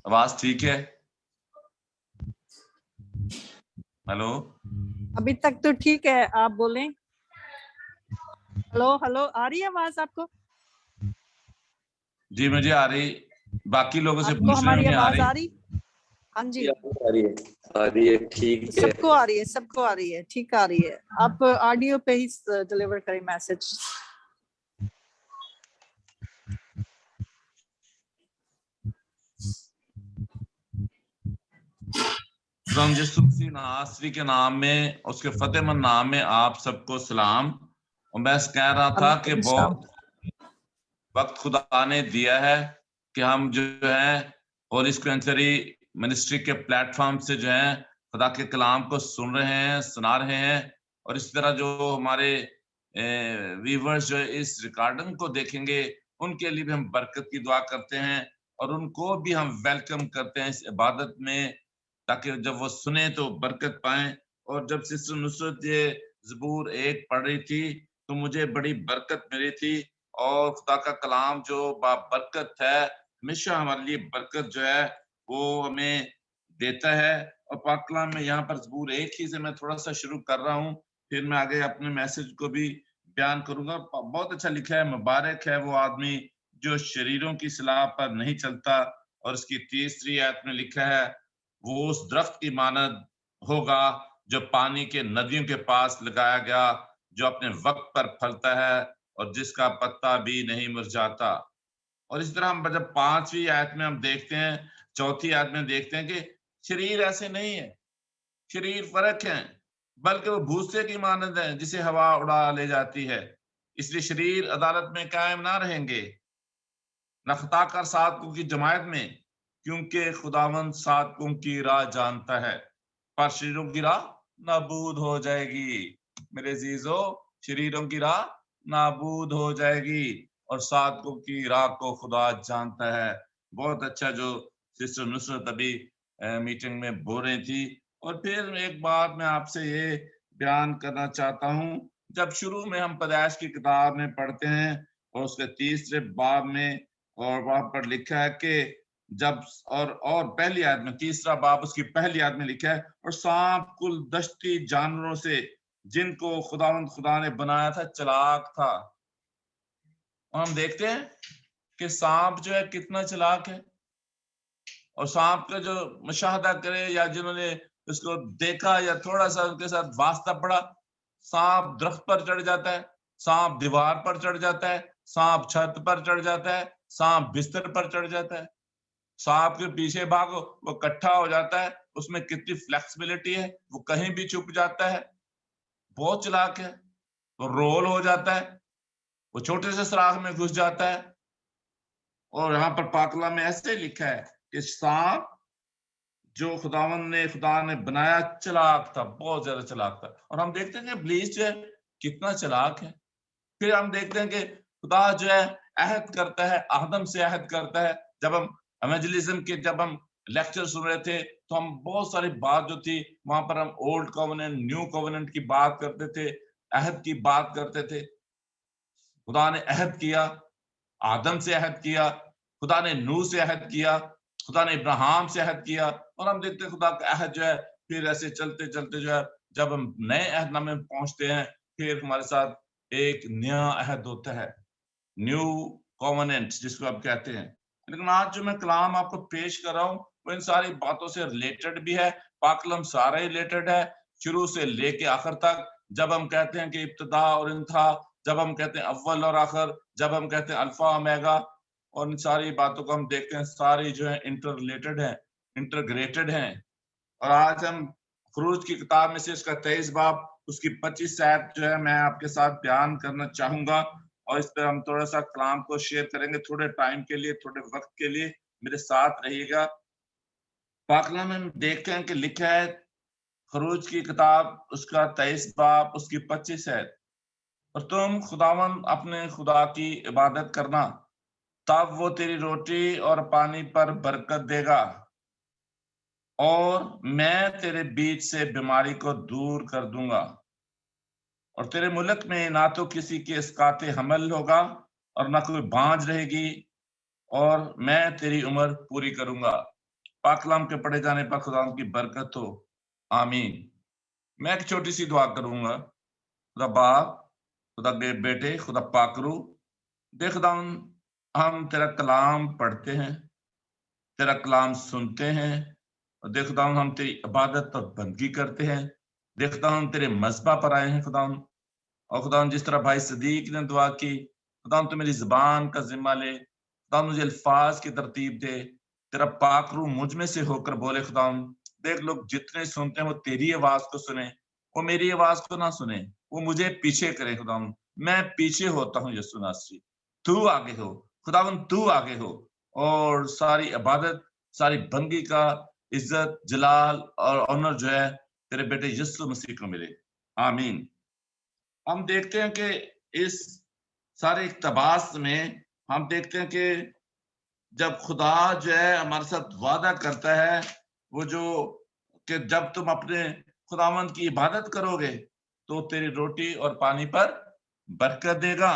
आवाज, ठीक है? हेलो, अभी तक तो ठीक है, आप बोलें। हेलो हेलो, आ रही है आवाज आपको? जी मुझे आ रही, बाकी लोगों से पूछ हमारी रहे हैं, आवाज आ रही? हाँ जी, आ रही है, ठीक है, सबको आ रही है, सबको आ रही है, ठीक आ रही है। आप ऑडियो पे ही डिलीवर करें मैसेज। नासरी के नाम में, उसके फतेहमंद नाम में आप सबको सलाम। और मैं कह रहा था कि बहुत वक्त खुदा ने दिया है कि हम जो है होली सेंचुरी मिनिस्ट्री के प्लेटफॉर्म से जो है खुदा के कलाम को सुन रहे हैं, सुना रहे हैं। और इस तरह जो हमारे व्यूअर्स जो इस रिकॉर्डिंग को देखेंगे, उनके लिए भी हम बरकत की दुआ करते हैं और उनको भी हम वेलकम करते हैं इस इबादत में, ताकि जब वो सुने तो बरकत पाएं। और जब सिस्टर नुसरत ये ज़बूर 1 पढ़ रही थी तो मुझे बड़ी बरकत मिली थी। और खुदा का कलाम जो बरकत है, हमेशा हमारे लिए बरकत जो है वो हमें देता है। और पाक कलाम में यहाँ पर ज़बूर 1 ही से मैं थोड़ा सा शुरू कर रहा हूँ, फिर मैं आगे अपने मैसेज को भी बयान करूंगा। बहुत अच्छा लिखा है, मुबारक है वो आदमी जो शरीरों की सलाह पर नहीं चलता। और इसकी तीसरी आयत में लिखा है, वो उस दरख्त की मानद होगा जो पानी के नदियों के पास लगाया गया, जो अपने वक्त पर फलता है और जिसका पत्ता भी नहीं मुरझाता। और इस तरह हम जब 5वीं आयत में हम देखते हैं, 4थी आयत में देखते हैं कि शरीर ऐसे नहीं है, शरीर फर्क है, बल्कि वो भूसे की मानद है जिसे हवा उड़ा ले जाती है। इसलिए शरीर अदालत में कायम ना रहेंगे, न खताकार साधकों की जमायत में, क्योंकि खुदावंद साधकों की राह जानता है, पर शरीरों की राह नाबूद हो जाएगी। मेरे अजीजो, शरीरों की राह नाबूद हो जाएगी और साधकों की राह को खुदा जानता है। बहुत अच्छा जो सिस्टर नुसरत अभी मीटिंग में बोल रही थी। और फिर एक बात मैं आपसे ये बयान करना चाहता हूँ, जब शुरू में हम पैदाइश की किताब में पढ़ते हैं और उसके 3रे बाब में, और वहां पर लिखा है कि जब और पहली आयत में, 3रा बाब उसकी पहली आयत में लिखा है, और सांप कुल दश्ती जानवरों से जिनको खुदा ने बनाया था चलाक था, और हम देखते हैं कि सांप जो है कितना चालाक है, और सांप का जो मुशाहदा करे या जिन्होंने उसको देखा या थोड़ा सा उनके साथ वास्ता पड़ा, सांप दरख्त पर चढ़ जाता है, सांप दीवार पर चढ़ जाता है, सांप छत पर चढ़ जाता है, सांप बिस्तर पर चढ़ जाता है, सांप के पीछे भागो वो इकट्ठा हो जाता है, उसमें कितनी फ्लेक्सिबिलिटी है, वो कहीं भी छुप जाता है, बहुत चालाक है। वो रोल हो जाता है, वो छोटे से सुराख में घुस जाता है। और यहाँ पर पाकला में ऐसे लिखा है कि सांप जो खुदा ने बनाया चालाक था, बहुत ज्यादा चालाक था। और हम देखते हैं कि इब्लीस जो है कितना चालाक है। फिर हम देखते हैं कि खुदा जो है अहद करता है, आदम से अहद करता है। जब हम एवेंजलिज्म के जब हम लेक्चर सुन रहे थे तो हम बहुत सारी बात जो थी वहां पर हम ओल्ड कॉवेनेंट न्यू कॉवेनेंट की बात करते थे, अहद की बात करते थे। खुदा ने अहद किया, आदम से अहद किया, खुदा ने नूह से अहद किया, खुदा ने इब्राहिम से अहद किया। और हम देखते हैं खुदा का अहद जो है फिर ऐसे चलते चलते जो है जब हम नए अहदनामे में पहुंचते हैं फिर हमारे साथ एक नया अहद होता है, न्यू कॉवेनेंट जिसको आप कहते हैं। लेकिन आज जो मैं कलाम आपको पेश कर रहा हूँ वो इन सारी बातों से रिलेटेड भी है। पाकलम सारा रिलेटेड है शुरू से लेके आखिर तक। जब हम कहते हैं कि इब्तिदा और इंतहा, जब हम कहते हैं अव्वल और आखिर, जब हम कहते हैं अल्फा ओमेगा, और इन सारी बातों को हम देखते हैं सारी जो है इंटर रिलेटेड है, इंटरग्रेटेड है। और आज हम खरूज की किताब में से इसका 23 बाब उसकी 25 आयत जो है मैं आपके साथ बयान करना चाहूंगा। और इस पर हम थोड़ा सा कलाम को शेयर करेंगे थोड़े टाइम के लिए, थोड़े वक्त के लिए मेरे साथ रहिएगा। पाकला में हम देखते हैं कि लिखा है खरूज की किताब उसका 23 बाब उसकी 25 है, और तुम खुदावन अपने खुदा की इबादत करना, तब वो तेरी रोटी और पानी पर बरकत देगा, और मैं तेरे बीच से बीमारी को दूर कर दूंगा, और तेरे मुल्क में ना तो किसी के इसकाते हमल होगा और ना कोई बांझ रहेगी, और मैं तेरी उम्र पूरी करूंगा। पाकलाम के पढ़े जाने पर खुदा की बरकत हो, आमीन। मैं एक छोटी सी दुआ करूंगा। खुदा बाप, खुदा बेटे, खुदा पाकरू, देख खुदा हम तेरा कलाम पढ़ते हैं, तेरा कलाम सुनते हैं, और देख खुदा हम तेरी इबादत और बंदगी करते हैं। देख खुदा हम तेरे मज़बा पर आए हैं खुदा, और खुदा जिस तरह भाई सदीक ने दुआ की, खुदा तो मेरी जुबान का जिम्मा ले, खुदा मुझे अल्फाज की तरतीब दे, तेरा पाक रूह मुझ में से होकर बोले। खुदा देख लोग जितने सुनते हैं वो तेरी आवाज को सुने, वो मेरी आवाज को ना सुने, वो मुझे पीछे करे। खुदा मैं पीछे होता हूँ यीशु नासरी, तू आगे हो खुदावन, तू आगे हो, और सारी इबादत सारी बंदगी का इज्जत जलाल और ऑनर जो है तेरे बेटे यीशु मसीह को मिले, आमीन। हम देखते हैं कि इस सारे इक्तबास में हम देखते हैं कि जब खुदा जो है हमारे साथ वादा करता है वो जो कि जब तुम अपने खुदावंद की इबादत करोगे तो तेरी रोटी और पानी पर बरकत देगा।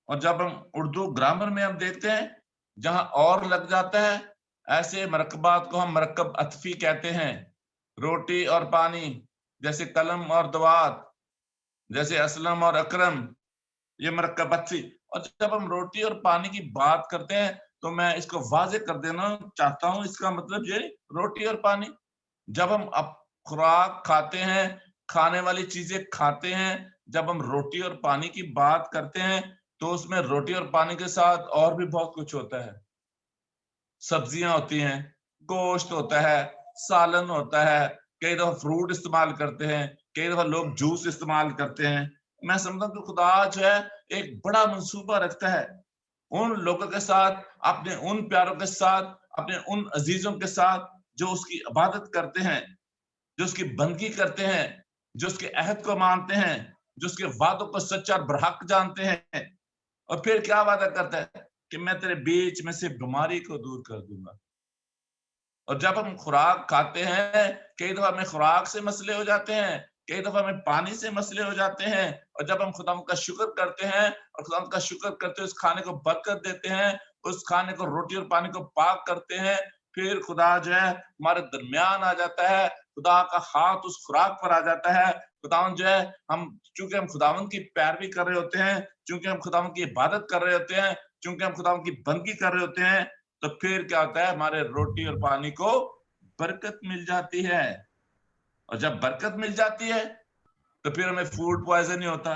और जब हम उर्दू ग्रामर में हम देखते हैं जहां और लग जाता है, ऐसे मरकबात को हम मरकब अतफी कहते हैं। रोटी और पानी जैसे कलम और दवात, जैसे असलम और अकरम, ये मरकब अतफी। और जब हम रोटी और पानी की बात करते हैं तो मैं इसको वाजे कर देना चाहता हूं, इसका मतलब ये रोटी और पानी, जब हम अब खुराक खाते हैं, खाने वाली चीजें खाते हैं, जब हम रोटी और पानी की बात करते हैं तो उसमें रोटी और पानी के साथ और भी बहुत कुछ होता है। सब्जियां होती हैं, गोश्त होता है, सालन होता है, कई दफा फ्रूट इस्तेमाल करते हैं, कई दफा लोग जूस इस्तेमाल करते हैं। मैं समझता हूँ कि खुदा जो है एक बड़ा मंसूबा रखता है उन लोगों के साथ, अपने उन प्यारों के साथ, अपने उन अजीजों के साथ जो उसकी इबादत करते हैं, जो उसकी बंदगी करते हैं, जो उसके अहद को मानते हैं, जो उसके वादों को सच्चा और बरहक जानते हैं। और फिर क्या वादा करता है कि मैं तेरे बीच में से बीमारी को दूर कर दूंगा। और जब हम खुराक खाते हैं, कई दफा हमें खुराक से मसले हो जाते हैं, कई दफा हमें पानी से मसले हो जाते हैं। और जब हम खुदा का शुक्र करते हैं और खुदा का शुक्र करते हुए उस खाने को बरकत देते हैं, उस खाने को रोटी और पानी को पाक करते हैं, फिर खुदा जो है हमारे दरमियान आ जाता है, खुदा का हाथ उस खुराक पर आ जाता है। खुदावन जो है, हम चूंकि हम खुदावन की पैरवी कर रहे होते हैं, चूंकि हम खुदावन की इबादत कर रहे होते हैं, चूंकि हम खुदावन की बंदगी कर रहे होते हैं, तो फिर क्या होता है, हमारे रोटी और पानी को बरकत मिल जाती है। और जब बरकत मिल जाती है तो फिर हमें फूड पॉइजन नहीं होता।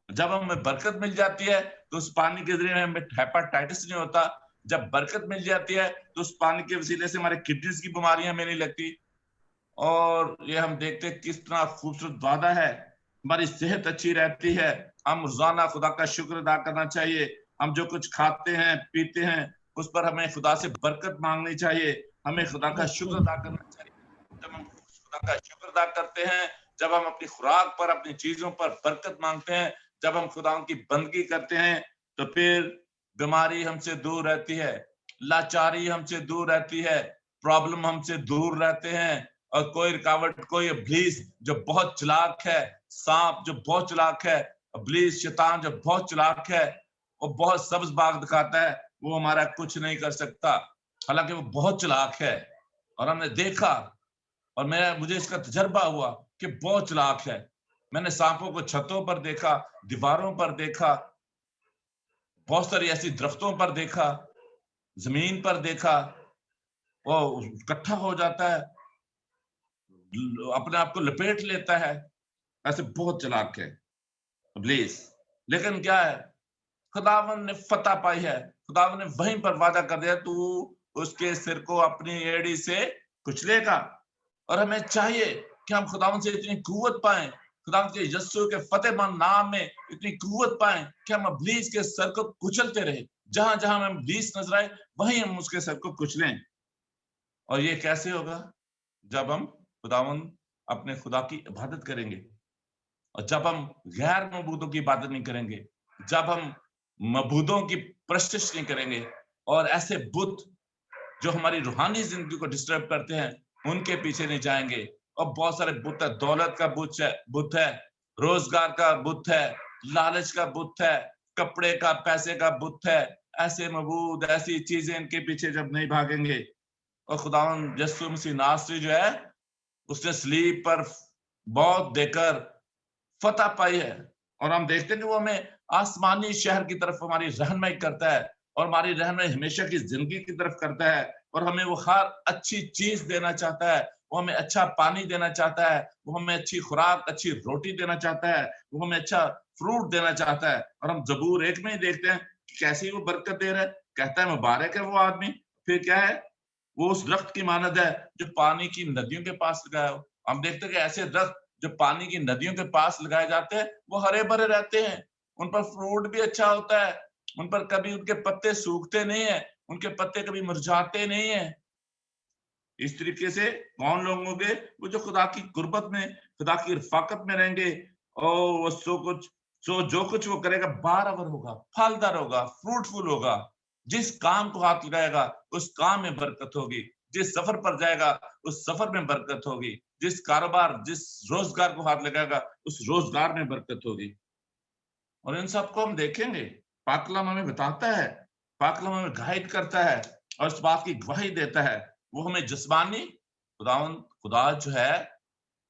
जब हमें बरकत मिल जाती है तो उस पानी के जरिए हमें हेपेटाइटिस नहीं होता। जब बरकत मिल जाती है तो उस पानी के वसीले से हमारे किडनीज की बीमारियां हमें नहीं लगती। और ये हम देखते हैं किस तरह खूबसूरत वादा है, हमारी सेहत अच्छी रहती है। हम रोजाना खुदा का शुक्र अदा करना चाहिए। हम जो कुछ खाते हैं पीते हैं उस पर हमें खुदा से बरकत मांगनी चाहिए, हमें खुदा का शुक्र अदा करना चाहिए। जब हम खुदा का शुक्र अदा करते हैं, जब हम अपनी खुराक पर, अपनी चीजों पर बरकत मांगते हैं, जब हम खुदा की बंदगी करते हैं, तो फिर बीमारी हमसे दूर रहती है, लाचारी हमसे दूर रहती है, प्रॉब्लम हमसे दूर रहते हैं। और कोई रुकावट, कोई इब्लीस जो बहुत चालाक है, सांप जो बहुत चालाक है, इब्लीस शैतान जो बहुत चालाक है, वो बहुत सब्ज बाग दिखाता है, वो हमारा कुछ नहीं कर सकता। हालांकि वो बहुत चालाक है और हमने देखा, और मुझे इसका तजर्बा हुआ कि बहुत चालाक है। मैंने सांपों को छतों पर देखा, दीवारों पर देखा, बहुत सारी ऐसी दरख्तों पर देखा, जमीन पर देखा। वो इकट्ठा हो जाता है, अपने आप को लपेट लेता है। ऐसे बहुत चालाक है इब्लीस। लेकिन क्या है, खुदावन ने फतह पाई है। खुदावन ने वहीं पर वादा कर दिया, तू उसके सिर को अपनी एड़ी से कुचलेगा। और हमें चाहिए कि हम खुदावन से इतनी कुव्वत पाएं, खुदावन के यीशु के फतेहमंद नाम में इतनी कुव्वत पाएं कि हम इब्लीस के सर को कुचलते रहे। जहां जहां हमें इब्लीस नजर आए वहीं हम उसके सर को कुचलें। और ये कैसे होगा? जब हम खुदावन अपने खुदा की इबादत करेंगे, और जब हम गैर मबूदों की इबादत नहीं करेंगे, जब हम मबूदों की प्रशिश नहीं करेंगे, और ऐसे बुत जो हमारी रूहानी जिंदगी को डिस्टर्ब करते हैं उनके पीछे नहीं जाएंगे। और बहुत सारे बुत है, दौलत का बुत है, रोजगार का बुत है, लालच का बुत है, कपड़े का, पैसे का बुत है। ऐसे मबूद, ऐसी चीजें इनके पीछे जब नहीं भागेंगे, और खुदावन यीशु मसीह नासरी जो है, उसने सलीब पर मौत देकर फतह पाई है। और हम देखते हैं कि वो हमें आसमानी शहर की तरफ हमारी रहनुमाई करता है, और हमारी रहनुमाई हमेशा की जिंदगी की तरफ करता है। और हमें वो हर अच्छी चीज देना चाहता है। वो हमें अच्छा पानी देना चाहता है, वो हमें अच्छी खुराक, अच्छी रोटी देना चाहता है, वो हमें अच्छा फ्रूट देना चाहता है। और हम जबूर 1 में ही देखते हैं कि कैसी वो बरकत दे रहा है। कहता है मुबारक है वो आदमी, फिर क्या है, वो उस दरख्त की मानद है जो पानी की नदियों के पास लगाया हो। हम देखते हैं कि ऐसे दरख्त जो पानी की नदियों के पास लगाए जाते हैं वो हरे भरे रहते हैं, उन पर फ्रूट भी अच्छा होता है, उन पर कभी उनके पत्ते सूखते नहीं है, उनके पत्ते कभी मुरझाते नहीं है। इस तरीके से कौन लोग होंगे? वो जो खुदा की कुर्बत में, खुदा की रफाकत में रहेंगे। और वो जो कुछ वो करेगा बारहवर होगा, फलदार होगा, फ्रूटफुल होगा। जिस काम को हाथ लगाएगा उस काम में बरकत होगी, जिस सफर पर जाएगा उस सफर में बरकत होगी, जिस कारोबार, जिस रोजगार को हाथ लगाएगा उस रोजगार में बरकत होगी। और इन सबको हम देखेंगे, पाक कलाम हमें बताता है, पाक कलाम हमें गाइड करता है और इस बात की गवाही देता है। वो हमें जिस्मानी, खुदा जो है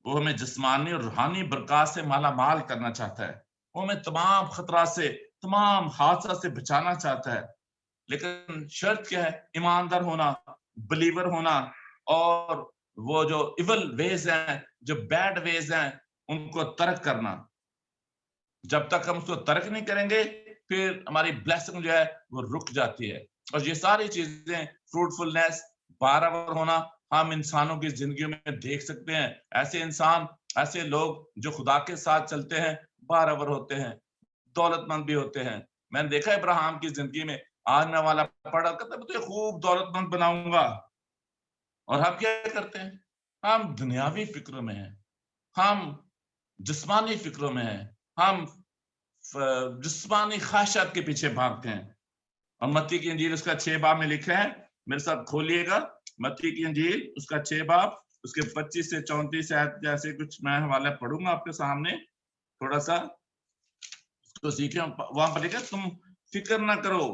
वो हमें जिस्मानी और रूहानी बरकत से माला माल करना चाहता है। वो हमें तमाम खतरा से, तमाम हादसा से बचाना चाहता है। लेकिन शर्त क्या है? ईमानदार होना, बिलीवर होना, और वो जो इवल वेज हैं, जो बैड वेज हैं, उनको तर्क करना। जब तक हम उसको तर्क नहीं करेंगे फिर हमारी ब्लेसिंग जो है वो रुक जाती है। और ये सारी चीजें, फ्रूटफुलनेस, बारहवर होना, हम इंसानों की जिंदगियों में देख सकते हैं। ऐसे इंसान, ऐसे लोग जो खुदा के साथ चलते हैं बारहवर होते हैं, दौलतमंद भी होते हैं। मैंने देखा है इब्राहिम की जिंदगी में, आने वाला पढ़ा कहता है तो खूब दौलतमंद बनाऊंगा। और हम क्या करते हैं? हम दुनियावी फिक्रों में हैं, हम जिस्मानी फिक्रों में हैं, हम जिस्मानी ख्वाहिशात के पीछे भागते हैं। और मत्ती की इंजील उसका 6 बाब में लिखा है, मेरे साथ खोलिएगा, मत्ती की इंजील उसका 6 बाब, उसके 25 से 34 आयत जैसे कुछ मैं हवाला पढ़ूंगा आपके सामने, थोड़ा सा तो सीखे। वहां पर लिखा, तुम फिक्र ना करो।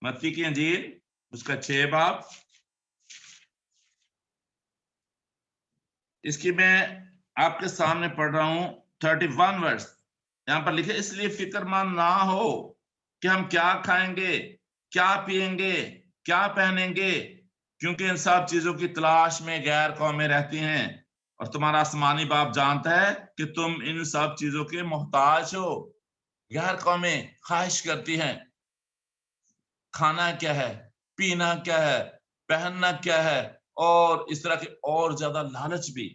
मत्ती की इंजील उसका 6 बाब इसकी मैं आपके सामने पढ़ रहा हूं 31 वर्स। यहाँ पर लिखे, इसलिए फिक्रमंद ना हो कि हम क्या खाएंगे, क्या पिएंगे, क्या पहनेंगे, क्योंकि इन सब चीजों की तलाश में गैर कौमें रहती हैं, और तुम्हारा आसमानी बाप जानता है कि तुम इन सब चीजों के मोहताज हो। गैर कौमें ख्वाहिश करती हैं खाना क्या है, पीना क्या है, पहनना क्या है, और इस तरह के और ज्यादा लालच भी।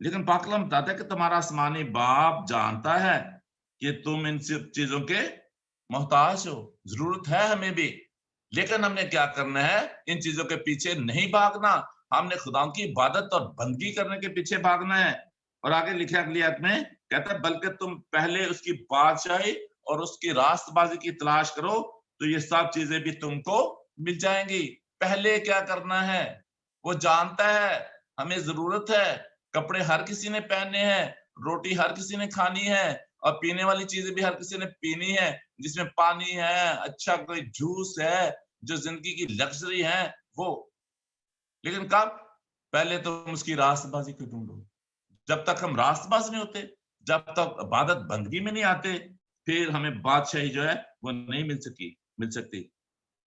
लेकिन पाक कलाम बताता है कि तुम्हारा आसमानी बाप जानता है कि तुम इन सब चीजों के मोहताज हो। जरूरत है हमें भी, लेकिन हमने क्या करना है, इन चीजों के पीछे नहीं भागना। हमने खुदा की इबादत और बंदगी करने के पीछे भागना है। और आगे लिखा अगली आयत में, कहता है बल्कि तुम पहले उसकी बादशाही और उसकी रास्तबाजी की तलाश करो, तो ये सब चीजें भी तुमको मिल जाएंगी। पहले क्या करना है, वो जानता है हमें जरूरत है। कपड़े हर किसी ने पहनने हैं, रोटी हर किसी ने खानी है, और पीने वाली चीजें भी हर किसी ने पीनी है, जिसमें पानी है, अच्छा कोई जूस है, जो जिंदगी की लग्जरी है वो। लेकिन कब? पहले तो उसकी रास्तबाजी को ढूंढो। जब तक हम रास्तबाज नहीं होते, जब तक इबादत बंदगी में नहीं आते, फिर हमें बादशाही जो है वो नहीं मिल सकती।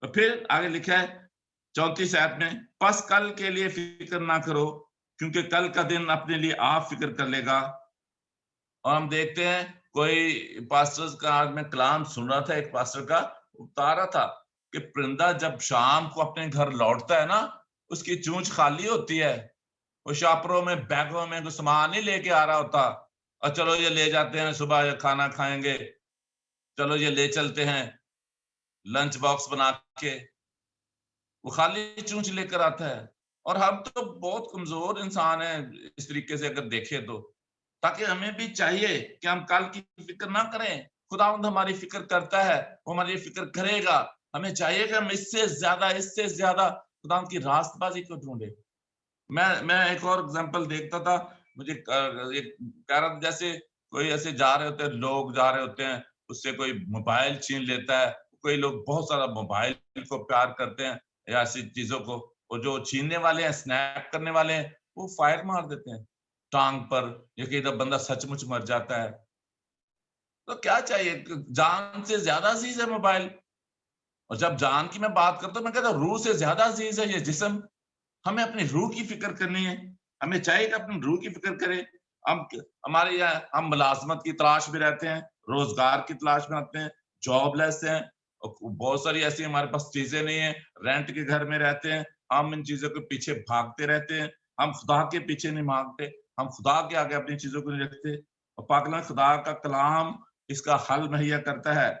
तो फिर आगे लिखा है 34 आयत में, बस कल के लिए फिक्र ना करो, क्योंकि कल का दिन अपने लिए आप फिक्र कर लेगा। और हम देखते हैं, कोई पास्टर्स का, आज मैं कलाम सुन रहा था, एक पास्टर का बता रहा था कि परिंदा जब शाम को अपने घर लौटता है ना, उसकी चूंच खाली होती है, वो शापरों में बैगों में कुछ सामान नहीं लेके आ रहा होता, और चलो ये ले जाते हैं, सुबह खाना खाएंगे, चलो ये ले चलते हैं लंच बॉक्स बना के, वो खाली चूंच लेकर आता है। और हम तो बहुत कमजोर इंसान हैं इस तरीके से अगर देखें तो, ताकि हमें भी चाहिए कि हम कल की फिक्र ना करें। खुदावंद हमारी फिक्र करता है, वो हमारी फिक्र करेगा। हमें चाहिए कि हम इससे ज्यादा खुदावंद की रास्तबाजी को ढूंढे। मैं एक और एग्जांपल देखता था, मुझे एक कह रहा था, जैसे कोई ऐसे जा रहे होते हैं, लोग जा रहे होते हैं, उससे कोई मोबाइल छीन लेता है। कोई लोग बहुत सारा मोबाइल को प्यार करते हैं या ऐसी चीजों को, और जो छीनने वाले हैं, स्नैप करने वाले हैं, वो फायर मार देते हैं टांग पर, या कि बंदा सचमुच मर जाता है। तो क्या चाहिए, जान से ज्यादा अजीज है मोबाइल। और जब जान की मैं बात करता हूँ, मैं कहता हूँ रूह से ज्यादा अजीज है ये जिस्म। हमें अपनी रूह की फिक्र करनी है। हमें चाहिए कि अपनी रूह की फिक्र करें। हम हमारे यहाँ हम मुलाजमत की तलाश में रहते हैं, रोजगार की तलाश में रहते हैं, जॉबलेस हैं, और बहुत सारी ऐसी हमारे पास चीजें नहीं है, रेंट के घर में रहते हैं। हम इन चीजों के पीछे भागते रहते हैं, हम खुदा के पीछे नहीं भागते, हम खुदा के आगे अपनी चीजों को नहीं रखते। और पाक कलाम, खुदा का कलाम इसका हल मुहैया करता है।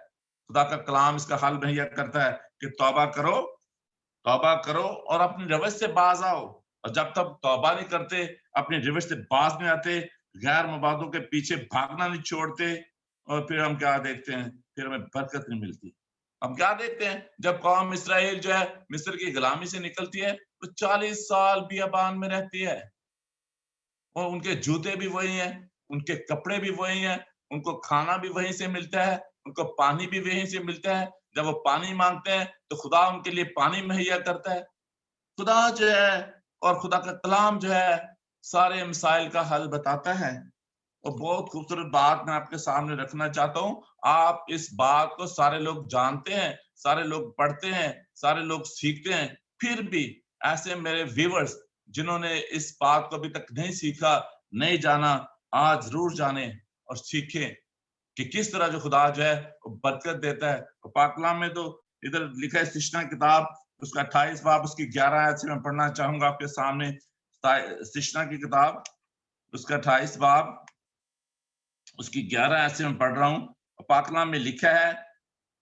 खुदा का कलाम इसका हल मुहैया करता है कि तौबा करो और अपनी रवैश से बाज आओ। और जब तक तौबा नहीं करते, अपनी रवैश से बाज नहीं आते, गैर मबादों के पीछे भागना नहीं छोड़ते, और फिर हम क्या देखते हैं, फिर हमें बरकत नहीं मिलती। हम क्या देखते हैं, जब कौम इस्राएल जो है मिस्र की गुलामी से निकलती है, तो 40 साल बियाबान में रहती है, और उनके जूते भी वही हैं, उनके कपड़े भी वही हैं, उनको खाना भी वहीं से मिलता है, उनको पानी भी वहीं से मिलता है। जब वो पानी मांगते हैं तो खुदा उनके लिए पानी मुहैया करता है। खुदा जो है, और खुदा का कलाम जो है, सारे मसाइल का हल बताता है। और बहुत खूबसूरत बात मैं आपके सामने रखना चाहता हूँ। आप इस बात को सारे लोग जानते हैं, सारे लोग पढ़ते हैं, सारे लोग सीखते हैं, फिर भी ऐसे मेरे व्यूअर्स जिन्होंने इस बात को अभी तक नहीं सीखा, नहीं जाना, आज जरूर जाने और सीखें कि किस तरह जो खुदा जो है वो बरकत देता है। और पाक कलाम में तो इधर लिखा है, सिश्ना किताब उसका 28 बाब उसकी 11 आयत से मैं पढ़ना चाहूंगा आपके सामने। सिश्ना की किताब उसका 28 बाब उसकी 11 आयत से मैं पढ़ रहा हूँ। पाक कलाम में लिखा है,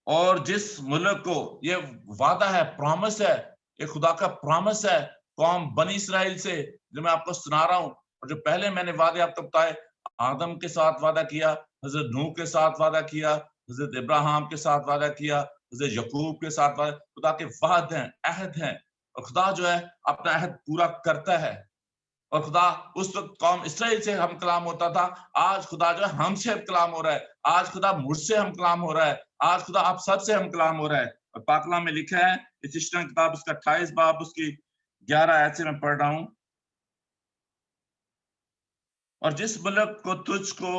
और जिस मुल्क को, ये वादा है, प्रॉमिस है, ये खुदा का प्रॉमिस है कौम बनी इस्राइल से, जो मैं आपको सुना रहा हूँ। और जो पहले मैंने वादे आपको बताए, आदम के साथ वादा किया, हजरत नूह के साथ वादा किया, हजरत इब्राहिम के साथ वादा किया, हजरत यकूब के साथ वादा, खुदा के वाद हैं, अहद हैं, और खुदा जो है अपना अहद पूरा करता है। और खुदा उस वक्त कौम इस्राइल से हम कलाम होता था, आज खुदा जो है हमसे हम कलाम हो रहा है, आज खुदा मुझसे हम कलाम हो रहा है, आज खुदा आप सबसे हम कलाम हो रहा है। और पाक कलाम में लिखा है, इस इश्तिहार किताब उसका 28 बाब उसकी 11 आयत से मैं पढ़ रहा हूँ। और जिस मुल्क को तुझको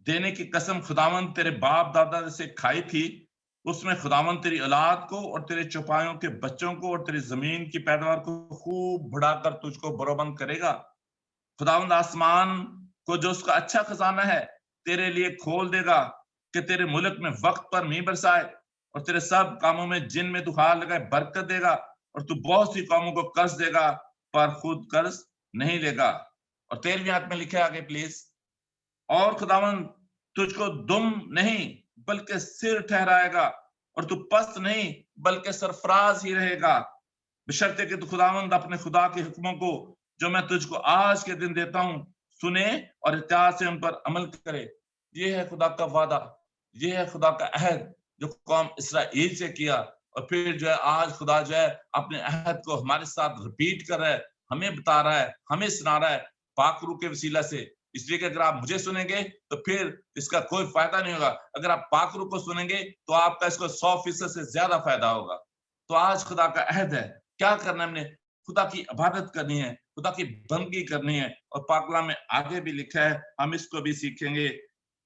देने की कसम खुदावंद तेरे बाप दादा से खाई थी, उसमें खुदावंद तेरी औलाद को और तेरे चौपायों के बच्चों को और तेरी जमीन की पैदावार को खूब बढ़ाकर तुझको बरोबंद करेगा। खुदावंद आसमान को जो उसका अच्छा खजाना है तेरे लिए खोल देगा कि तेरे मुल्क में वक्त पर मींह बरसाए और तेरे सब कामों में जिनमें तू हाथ लगाए बरकत देगा, और तू बहुत सी कौमों को कर्ज देगा पर खुद कर्ज नहीं लेगा। और 13वीं आयत में लिखे आगे प्लीज, और खुदावंद तुझको दुम नहीं बल्कि सिर ठहराएगा, और तू पस्त नहीं बल्कि सरफराज ही रहेगा, बशर्ते कि तू खुदावंद अपने खुदा के हुक्मों को जो मैं तुझको आज के दिन देता हूं सुने और इत्याद से उन पर अमल करे। ये है खुदा का वादा, ये है खुदा का अहद जो कौम इसराइल से किया, और फिर जो है आज खुदा जो है अपने अहद को हमारे साथ रिपीट कर रहा है, हमें बता रहा है, हमें सुना रहा है पाकरू के वसीला से। इसलिए कि अगर आप मुझे सुनेंगे तो फिर इसका कोई फायदा नहीं होगा, अगर आप पाकरू को सुनेंगे तो आपका इसको 100% से ज्यादा फायदा होगा। तो आज खुदा का अहद है, क्या करना है हमने? खुदा की इबादत करनी है, खुदा की बंदगी करनी है। और पाक कलाम में आगे भी लिखा है, हम इसको भी सीखेंगे,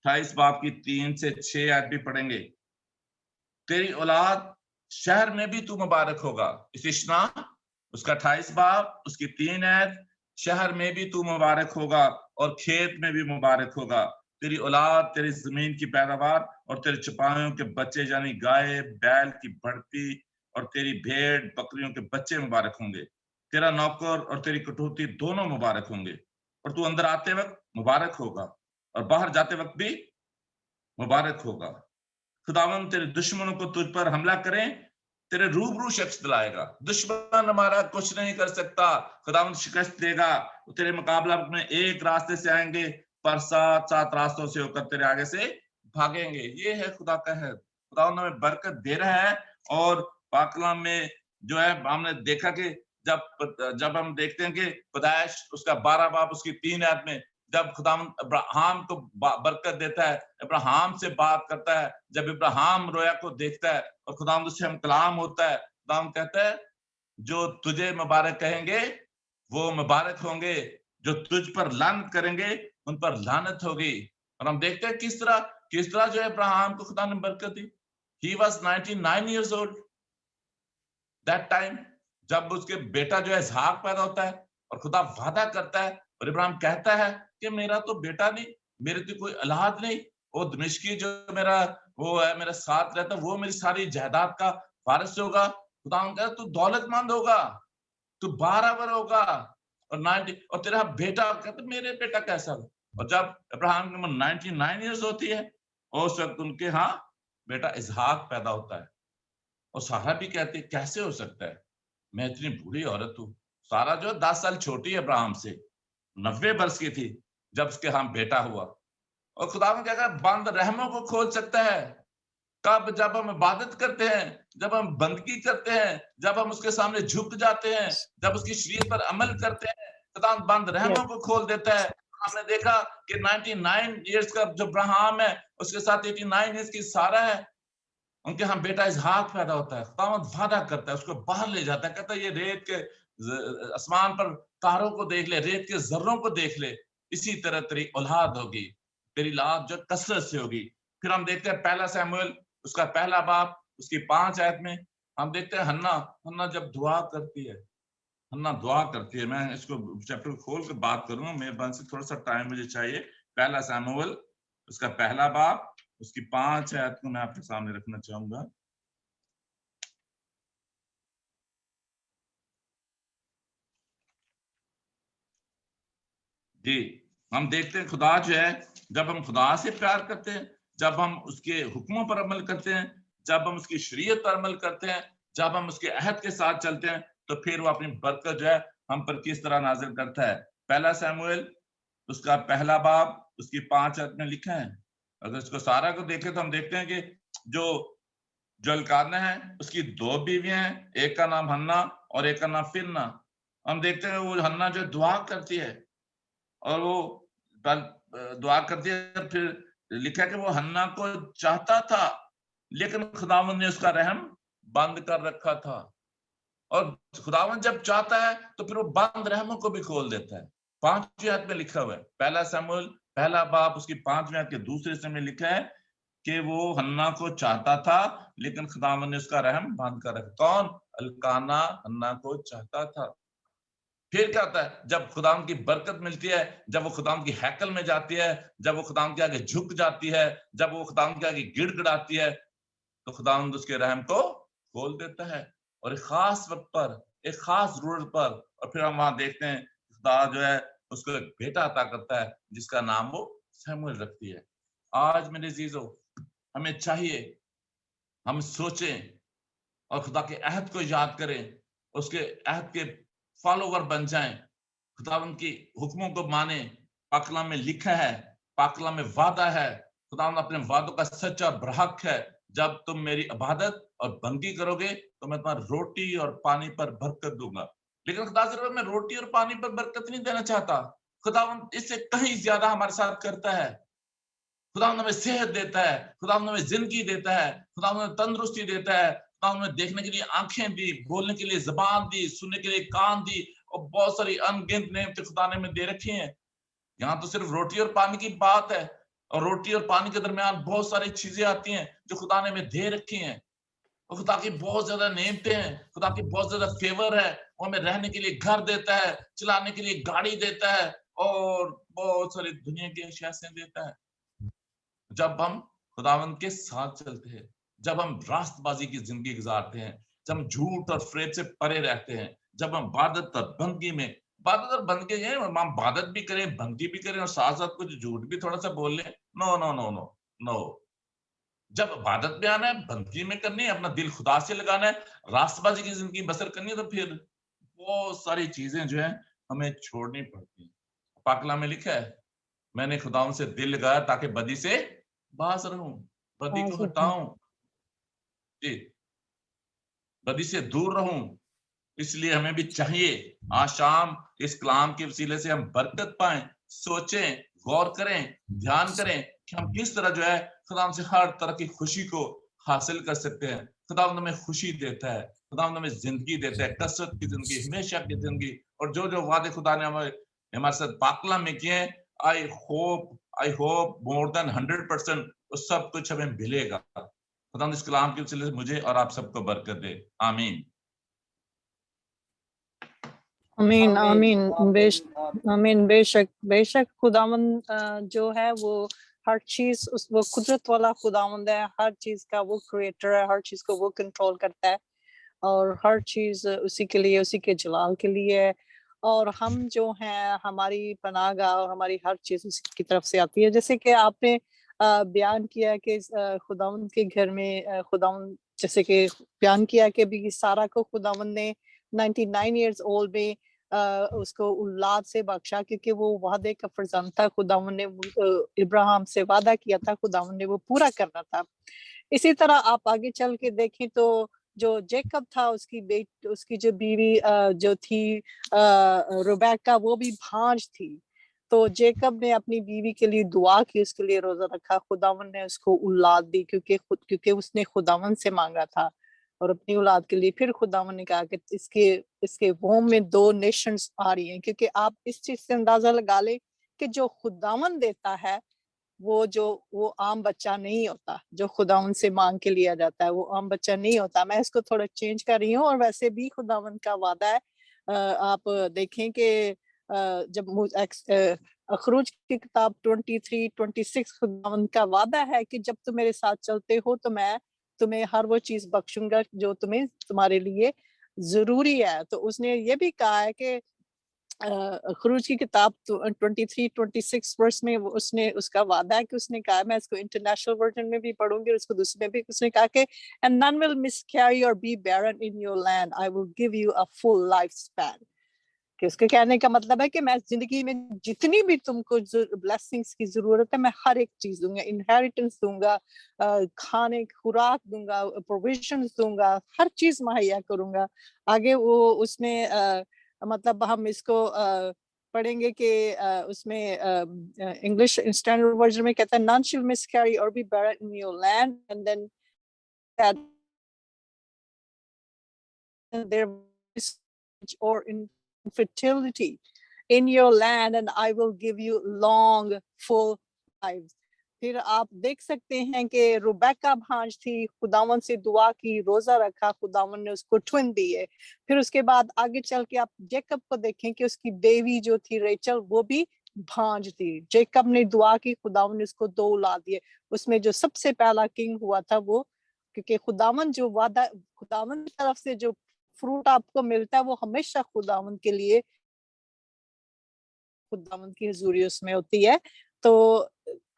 28 बाब की 3 से 6 आयत भी पढ़ेंगे। तेरी औलाद शहर में भी तू मुबारक होगा, इस्तिश्ना उसका 28 बाब उसकी 3 आयत, शहर में भी तू मुबारक होगा और खेत में भी मुबारक होगा। तेरी औलाद, तेरी जमीन की पैदावार और तेरे चपाइयों के बच्चे यानी गाय बैल की बढ़ती और तेरी भेड़ बकरियों के बच्चे मुबारक होंगे। तेरा नौकर और तेरी कटौती दोनों मुबारक होंगे, और तू अंदर आते वक्त मुबारक होगा और बाहर जाते वक्त भी मुबारक होगा। खुदावंद तेरे दुश्मनों को तुझ पर हमला करें, तेरे रूबरू शख्स दिलाएगा। दुश्मन हमारा कुछ नहीं कर सकता, खुदावंद शिकस्त देगा। तेरे मुकाबला में एक रास्ते से आएंगे पर 7 रास्तों से होकर तेरे आगे से भागेंगे। ये है खुदा का है, खुदावंद हमें बरकत दे रहा है। और पाक कलाम में जो है हमने देखा कि जब हम देखते हैं कि पैदाइश उसका 12 बाब उसकी 3 आयत में जब खुदावंद अब्राहम को बरकत देता है, अब्राहम से बात करता है, जब अब्राहम रोया को देखता है और खुदावंद उससे हम कलाम होता है, खुदावंद कहता है जो तुझे मुबारक कहेंगे वो मुबारक होंगे, जो तुझ पर लानत करेंगे उन पर लानत होगी। और हम देखते हैं किस तरह जो है अब्राहम को खुदा ने बरकत दी। He was 99 years old that time, जब उसके बेटा जो है इसहाक पैदा होता है और खुदा वादा करता है और इब्राहिम कहता है कि मेरा तो बेटा नहीं, मेरे तो कोई औलाद नहीं, वो दमिश्की जो मेरा वो है मेरा साथ रहता है वो मेरी सारी जायदाद का वारिस होगा। खुदा कहता है तू दौलतमंद होगा, तू 12 वर्ष होगा और 90 और तेरा बेटा कहता मेरे बेटा कैसा हो। और जब इब्राहिम की उम्र 99 ईयर्स होती है और उस वक्त उनके यहाँ बेटा इसहाक पैदा होता है। और सारा भी कहती है कैसे हो सकता है, मैं इतनी बूढ़ी औरत हूँ। सारा जो 10 साल छोटी है अब्राहम से, 90 वर्ष की थी जब उसके यहाँ बेटा हुआ। और खुदा में क्या बंद रहमों को खोल सकता है कब? जब हम इबादत करते हैं, जब हम बंदगी करते हैं, जब हम उसके सामने झुक जाते हैं, जब उसकी शरीयत पर अमल करते हैं, खुदा बंद रहमों को खोल देता है। हमने देखा कि 99 इयर्स का जो अब्राहम है उसके साथ 89 इयर्स की सारा है, उनके यहाँ बेटा इसहाक पैदा होता है। खुदावंद वादा करता है, उसको बाहर ले जाता है, कहता है ये रेत के आसमान पर तारों को देख ले, रेत के जर्रों को देख ले, इसी तरह तेरी औलाद होगी, तेरी औलाद जो कसरत से होगी। फिर हम देखते हैं पहला शमूएल उसका पहला बाब उसकी 5 आयत में हम देखते हैं हन्ना जब दुआ करती है, मैं इसको चैप्टर खोल के बात करूंगा, मेरे से थोड़ा सा टाइम मुझे चाहिए। पहला शमूएल उसका पहला बाब उसकी 5 आयत को मैं आपके सामने रखना चाहूंगा। जी, हम देखते हैं खुदा जो है जब हम खुदा से प्यार करते हैं, जब हम उसके हुक्मों पर अमल करते हैं, जब हम उसकी शरीयत पर अमल करते हैं, जब हम उसके अहद के साथ चलते हैं, तो फिर वो अपनी बरकत जो है हम पर किस तरह नाजिल करता है। पहला शमूएल उसका पहला बाब उसकी 5 आयत में लिखा है। अगर इसको सारा को देखें तो हम देखते हैं कि जो एल्काना है उसकी 2 बीवियां हैं, एक का नाम हन्ना और एक का नाम फिन्ना। हम देखते हैं वो हन्ना जो दुआ करती है और वो दुआ करती है, फिर लिखा कि वो हन्ना को चाहता था लेकिन खुदावंद ने उसका रहम बंद कर रखा था। और खुदावंद जब चाहता है तो फिर वो बंद रहमों को भी खोल देता है। 5वीं आयत में लिखा हुआ है, पहला शमूएल पहला बाब उसकी 5वीं आयत के दूसरे हिस्से में लिखा है कि वो हन्ना को चाहता था लेकिन खुदावंद ने उसका रहम बंद कर रखा। कौन? अल्काना हन्ना को चाहता था। फिर क्या होता है? जब खुदावंद की बरकत मिलती है, जब वो खुदावंद की हैकल में जाती है, जब वो खुदावंद के आगे झुक जाती है, जब वो खुदावंद के आगे गिड़गिड़ाती है, तो खुदावंद उसके रहम को खोल देता है और एक खास वक्त पर, एक खास जरूरत पर, और फिर हम वहां देखते हैं खुदा जो है उसको एक बेटा अता करता है जिसका नाम वो शमूएल रखती है। आज मेरे अजीजों, हमें चाहिए हम सोचें और खुदा के अहद को याद करें, उसके अहद के फॉलोवर बन जाएं, खुदावंद की हुक्मों को माने। पाक कलाम में लिखा है, पाक कलाम में वादा है, खुदावंद अपने वादों का सच्चा बरहक है। जब तुम मेरी इबादत और बंदगी करोगे तो मैं तुम्हारी रोटी और पानी पर बरकत दूंगा। लेकिन खुदा सिर्फ मैं रोटी और पानी पर बरकत नहीं देना चाहता, खुदावंद इससे कहीं ज्यादा हमारे साथ करता है। खुदावंद हमें सेहत देता है, खुदावंद हमें जिंदगी देता है, खुदावंद हमें तंदुरुस्ती देता है, खुदावंद हमें देखने के लिए आंखें दी, बोलने के लिए जुबान दी, सुनने के लिए कान दी, और बहुत सारी अनगिनत नेमतें खुदा ने हमें दे रखी हैं। यहाँ तो सिर्फ रोटी और पानी की बात है, और रोटी और पानी के दरमियान बहुत सारी चीजें आती हैं जो खुदा ने हमें दे रखी हैं, और खुदा की बहुत ज्यादा नेमतें हैं, खुदा की बहुत ज्यादा फेवर है। वो हमें रहने के लिए घर देता है, चलाने के लिए गाड़ी देता है, और बहुत सारी दुनिया की अशियाएं देता है। जब हम खुदावंद के साथ चलते हैं, जब हम रास्तबाजी की जिंदगी गुजारते हैं, जब हम झूठ और फेब से परे रहते हैं, जब हम इबादत और बंदगी में, इबादत और बंदगी है हम इबादत भी करें, बंदगी भी करें, और साथ साथ कुछ झूठ भी थोड़ा सा बोल लें, no no no no no. जब इबादत में आना है, बंदगी में करनी है, अपना दिल खुदा से लगाना है, रास्तबाजी की जिंदगी बसर करनी है, तो फिर बहुत सारी चीजें जो है हमें छोड़नी पड़ती है। पाक कलाम में लिखा है, मैंने खुदावंद से दिल लगाया ताकि बदी से बाज रहूं, बदी को हटाऊं, जी, बदी से दूर रहूं। इसलिए हमें भी चाहिए आज शाम इस कलाम के वसीले से हम बरकत पाएं, सोचें, गौर करें, ध्यान करें कि हम किस तरह जो है खुदावंद से हर तरह की खुशी को हासिल कर सकते हैं। खुदावंद हमें खुशी देता है, खुदावंद हमें जिंदगी देता है, कसरत की जिंदगी, हमेशा की जिंदगी, और जो जो वादे खुदा ने हमारे साथ पाक कलाम में किए हैं, आई होप मोर देन 100% वो सब कुछ हमें मिलेगा। खुदावंद इस कलाम के वसीले से मुझे और आप सबको बरकत दे। आमीन। आमीन आमीन आमीन। बेशक बेशक खुदावंद जो है वो हर चीज वो कुदरत वाला खुदावंद है, हर चीज का वो क्रिएटर है, हर चीज को वो कंट्रोल करता है, और हर चीज उसी के लिए, उसी के जलाल के लिए है। और हम जो हैं, हमारी पनाहगाह और हमारी हर चीज उसी की तरफ से आती है। जैसे कि आपने बयान किया कि खुदावंद के घर में खुदावंद, जैसे कि बयान किया कि भी सारा को खुदावंद ने 99 इयर्स ओल्ड में उसको औलाद से बख्शा, क्योंकि वो वादे का फर्जंद था। खुदावंद ने इब्राहिम से वादा किया था, खुदावंद ने वो पूरा करना था। इसी तरह आप आगे चल के देखें तो जो जेकब था, उसकी जो बीवी जो थी रुबेका, वो भी भांज थी। तो जेकब ने अपनी बीवी के लिए दुआ की, उसके लिए रोजा रखा, खुदावंद ने उसको औलाद दी, क्योंकि उसने खुदावंद से मांगा था, और अपनी औलाद के लिए फिर खुदावंद ने कहा कि इसके वोम में 2 नेशंस आ रही हैं। क्योंकि आप इस चीज से अंदाजा लगा ले कि जो खुदावंद देता है वो आम बच्चा नहीं होता, जो खुदावंद से मांग के लिया जाता है वो आम बच्चा नहीं होता। मैं इसको थोड़ा चेंज कर रही हूँ, और वैसे भी खुदावंद का वादा है। आप देखें कि जब अखरूज की किताब 23-26 खुदावंद का वादा है कि जब तुम मेरे साथ चलते हो तो मैं तुम्हें हर वो चीज बख्शूंगा जो तुम्हारे लिए जरूरी है। तो उसने ये भी कहा है कि खरूज की किताब 23-26 वर्स में उसने उसका वादा है कि उसने कहा, मैं इसको इंटरनेशनल वर्जन में भी पढ़ूंगी और इसको दूसरे में भी, उसने कहा कि एंड नन विल मिसकैरी और be barren in your land, I will give you a full life span. कि उसके कहने का मतलब है कि मैं जिंदगी में जितनी भी तुमको ब्लेसिंग्स की जरूरत है, मैं हर एक चीज दूंगा, इनहेरिटेंस दूंगा, खाने खुराक दूंगा, प्रोविजंस दूंगा, हर चीज मुहैया करूंगा। आगे वो उसमें मतलब हम इसको पढ़ेंगे कि उसमें इंग्लिश स्टैंडर्ड वर्जन में कहता है none shall miscarry or be barren in your land, and then that there is or infertility in your land and I will give you long full lives. फिर आप देख सकते हैं कि रुबेका भांज थी, खुदावन से दुआ की, रोजा रखा, खुदावन ने उसको ट्विन दिए। फिर उसके बाद आगे चल के आप जेकब को देखें कि उसकी बेवी जो थी रेचल वो भी भांज थी। जेकब ने दुआ की, खुदावन ने उसको 2 औलाद दिए। उसमें जो सबसे पहला किंग हुआ था वो, क्योंकि खुदावन जो वादा, खुदावन की तरफ से जो फ्रूट आपको मिलता है वो हमेशा खुदावन के लिए, खुदावन की हुजूरी उसमें होती है। तो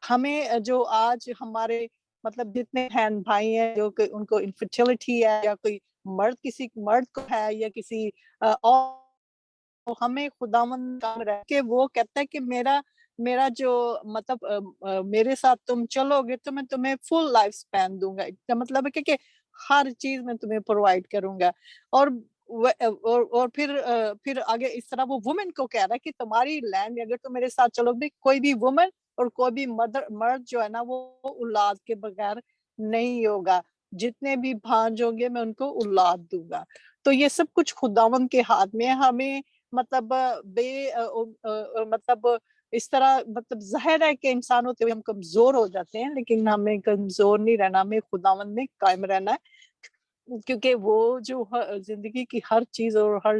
हमें जो आज हमारे मतलब जितने बहन भाई हैं जो कि उनको इनफर्टिलिटी है या कोई मर्द किसी मर्द को है या किसी और, तो हमें खुदावन काम रह के वो कहता है कि मेरा जो मतलब मेरे साथ तुम चलोगे तो मैं तुम्हें फुल लाइफ स्पैन दूंगा। इसका मतलब है कि हर चीज मैं तुम्हें प्रोवाइड करूंगा। और और फिर आगे इस तरह वो वुमेन को कह रहा है कि तुम्हारी लैंड अगर तुम मेरे साथ चलोगे, कोई भी वुमेन और कोई भी मर्द जो है ना वो औलाद के बगैर नहीं होगा। जितने भी भांज होंगे मैं उनको औलाद दूंगा। तो ये सब कुछ खुदावन के हाथ में है। हमें मतलब मतलब इस तरह मतलब ज़ाहिर है कि इंसान होते हुए हम कमजोर हो जाते हैं, लेकिन हमें कमजोर नहीं रहना, हमें खुदावन में कायम रहना है। क्योंकि वो जो जिंदगी की हर चीज और हर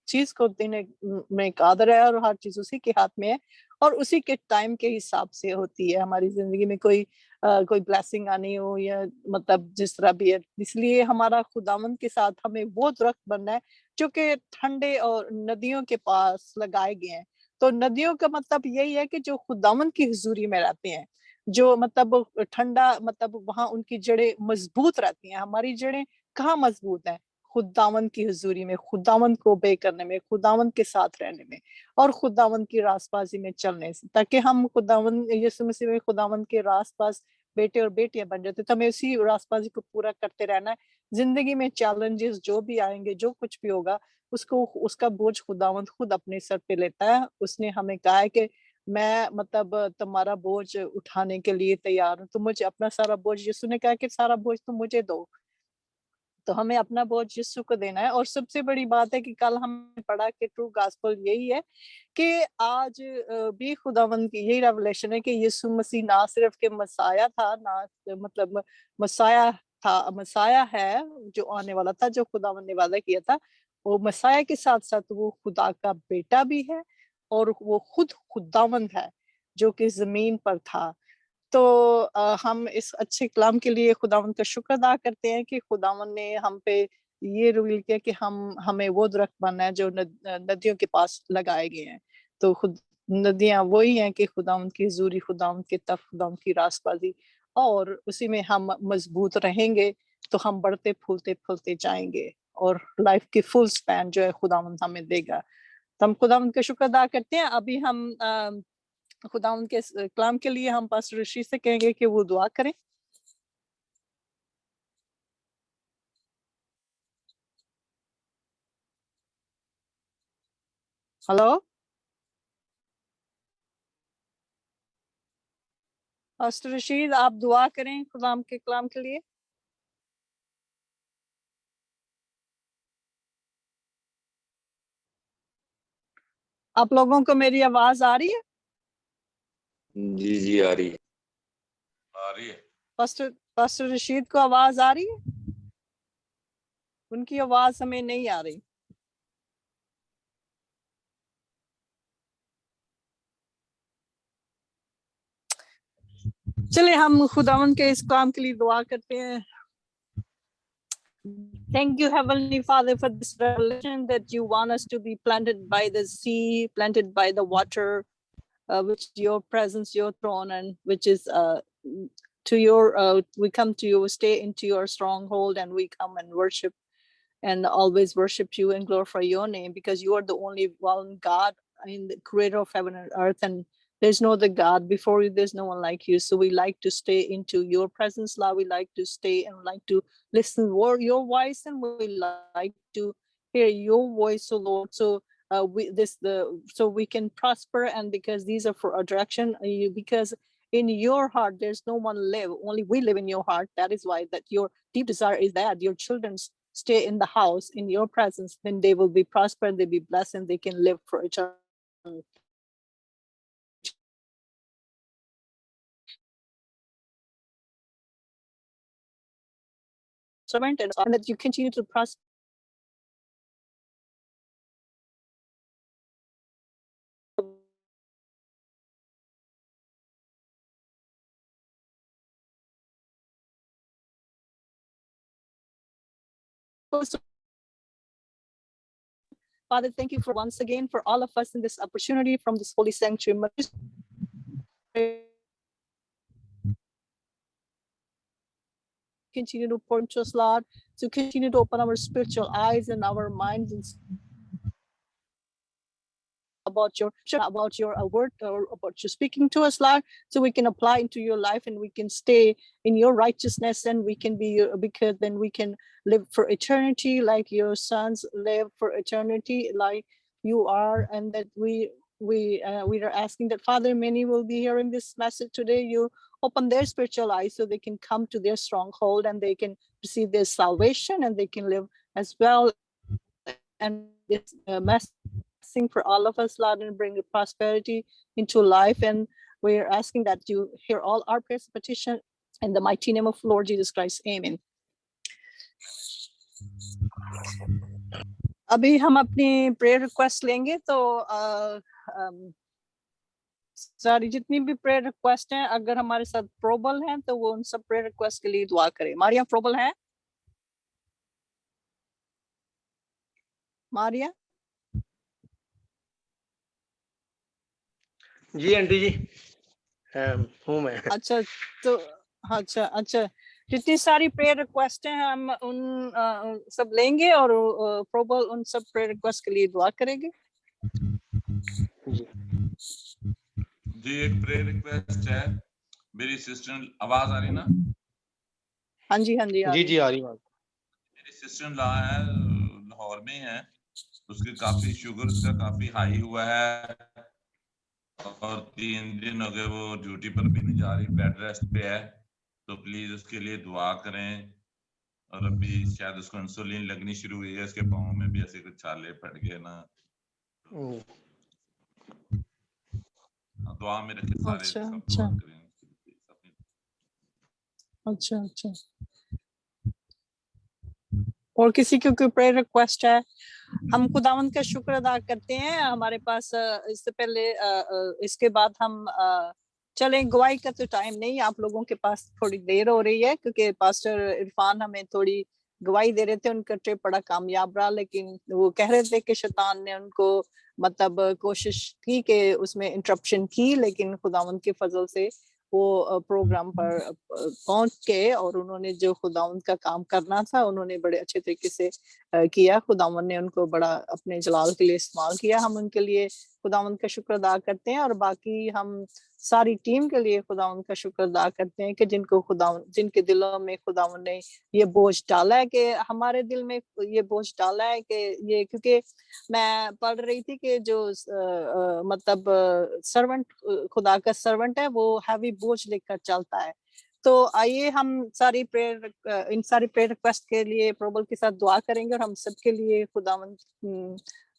चीज को देने में कादर है और हर चीज उसी के हाथ में है और उसी के टाइम के हिसाब से होती है। हमारी जिंदगी में कोई ब्लेसिंग आनी हो या मतलब जिस तरह भी है, इसलिए हमारा खुदावंद के साथ हमें वो दरख्त बनना है जो कि ठंडे और नदियों के पास लगाए गए हैं। तो नदियों का मतलब यही है कि जो खुदावंद की हुजूरी में रहते हैं, जो मतलब ठंडा, मतलब वहां उनकी जड़ें मजबूत रहती हैं। हमारी जड़ें कहाँ मजबूत है? खुदावंद की हुजूरी में, खुदावंद को बे करने में, खुदावंद के साथ रहने में और खुदावंद की रासबाजी में चलने से, ताकि हम खुदावंद यीशु मसीह में खुदावंद के रासबाज बेटे और बेटियां बन जाते। तो हमें उसी रासबाजी को पूरा करते रहना है। जिंदगी में चैलेंजेस जो भी आएंगे, जो कुछ भी होगा, उसको उसका बोझ खुदावंद खुद अपने सर पे लेता है। उसने हमें कहा है कि मैं मतलब तुम्हारा बोझ उठाने के लिए तैयार हूँ। तो मुझे अपना सारा बोझ, यीशु ने कहा कि सारा बोझ तुम मुझे दो। तो हमें अपना बोझ यीशु को देना है। और सबसे बड़ी बात है कि कल हमने पढ़ा कि ट्रू गॉस्पेल यही है कि आज भी खुदावंद की यही रेवलेशन है कि यीशु मसीह ना सिर्फ के मसाया था, ना मतलब मसाया था, मसाया है जो आने वाला था, जो खुदावंद ने वादा किया था। वो मसाया के साथ साथ वो खुदा का बेटा भी है और वो खुद खुदावंद है जो कि जमीन पर था। तो हम इस अच्छे कलाम के लिए खुदावंद का शुक्र अदा करते हैं कि खुदावंद ने हम पे ये रिवील किया कि हमें वो दरख्त बनना है जो नदियों के पास लगाए गए हैं। तो खुद नदियां वही हैं कि खुदावंद की हुजूरी, खुदावंद की तफ, खुदावंद की रासबाजी, और उसी में हम मजबूत रहेंगे तो हम बढ़ते फूलते फूलते जाएंगे और लाइफ की फुल स्पैन जो है खुदावंद हमें देगा। तो हम खुदावंद का शुक्र अदा करते हैं। अभी हम खुदावंद के कलाम के लिए हम पास्टर ऋषि से कहेंगे कि वो दुआ करें। हेलो पास्टर रशीद, आप दुआ करें खुदाम के कलाम के लिए। आप लोगों को मेरी आवाज आ रही है? जी जी आ रही है। आ रही है। पास्टर रशीद को आवाज आ रही है? उनकी आवाज हमें नहीं आ रही। चलिए हम खुदावंद के इस काम के लिए दुआ करते हैं। Thank you, Heavenly Father, for this revelation that you want us to be planted by the sea, planted by the water, which your presence, your throne, and which is to your, we come to you, stay into your stronghold, and we come and worship and always worship you and glorify your name, because you are the only one God, in the creator of heaven and earth, and there's no other God before you. There's no one like you. So we like to stay into your presence, Lord. We like to stay and like to listen for your voice, and we like to hear your voice, so Lord. So so we can prosper, and because these are for our direction, because in your heart there's no one live, only we live in your heart. That is why that your deep desire is that your children's stay in the house in your presence, then they will be prospered, they'll be blessed, and they can live for eternity. servant, and that you continue to prosper. Father, thank you for once again for all of us in this opportunity from this holy sanctuary. Continue to pour into us, Lord, to continue to open our spiritual eyes and our minds and about your word, or about you speaking to us, Lord, so we can apply into your life and we can stay in your righteousness, and we can be, because then we can live for eternity like your sons live for eternity, like you are. And that we are asking that, Father, many will be hearing this message today. You open their spiritual eyes so they can come to their stronghold and they can receive their salvation and they can live as well. And this message for all of us, Lord, and bring prosperity into life. And we're asking that you hear all our prayers, petition, in the mighty name of Lord Jesus Christ. Amen. अभी हम अपनी prayer request लेंगे, तो सारी जितनी भी prayer request हैं, अगर हमारे साथ प्रोबल हैं तो वो उन सब प्रेयर रिक्वेस्ट के लिए दुआ करें। मारिया प्रोबल है? मारिया? जी आंटी जी, हूँ मैं। अच्छा, तो अच्छा, जितनी सारी प्रेयर रिक्वेस्ट हैं हम उन सब लेंगे और प्रोबल उन सब प्रेयर रिक्वेस्ट के लिए दुआ करेंगे। जी एक प्रेयर रिक्वेस्ट है, मेरी सिस्टर, आवाज आ रही ना? हाँ जी आ जी आ रही बात। मेरी सिस्टर ला है, लाहौर में है, उसके काफी शुगर का काफी हाई हुआ है और 3 दिन हो गए वो ड्यूटी पर भी नहीं जा रही, बेड रेस्ट पे है, तो प्लीज उसके लिए दुआ करें। और अभी शायद उसको इंसुलिन लगनी शुरू हुई है, उसके पाँव में भी ऐसे कुछ छाले पड़ गए ना, दुआ में रखे सारे सब दुआ करें। अच्छा। और किसी की कोई प्रेयर रिक्वेस्ट है? हम खुदावंद का शुक्र अदा करते हैं। हमारे पास इससे पहले इसके बाद हम चलें, गवाही का तो टाइम नहीं, आप लोगों के पास थोड़ी देर हो रही है क्योंकि पास्टर इरफान हमें थोड़ी गवाही दे रहे थे, उनका ट्रिप बड़ा कामयाब रहा, लेकिन वो कह रहे थे कि शैतान ने उनको मतलब कोशिश की कि उसमें इंटरप्शन की, लेकिन खुदावंद के फजल से वो प्रोग्राम पर पहुंच के और उन्होंने जो खुदावंद का काम करना था उन्होंने बड़े अच्छे तरीके से किया। खुदावंद ने उनको बड़ा अपने जलाल के लिए इस्तेमाल किया। हम उनके लिए खुदावंद का शुक्र अदा करते हैं और बाकी हम सारी टीम के लिए खुदावंद का शुक्र अदा करते हैं कि जिनके दिलों में खुदावंद ने ये बोझ डाला है, कि हमारे दिल में ये बोझ डाला है कि ये, क्योंकि मैं पढ़ रही थी कि जो मतलब सर्वेंट, खुदा का सर्वेंट है, वो हैवी बोझ लेकर चलता है। तो आइए हम सारी प्रेयर, इन सारी प्रेयर रिक्वेस्ट के लिए प्रोबल के साथ दुआ करेंगे और हम सबके लिए खुदावंद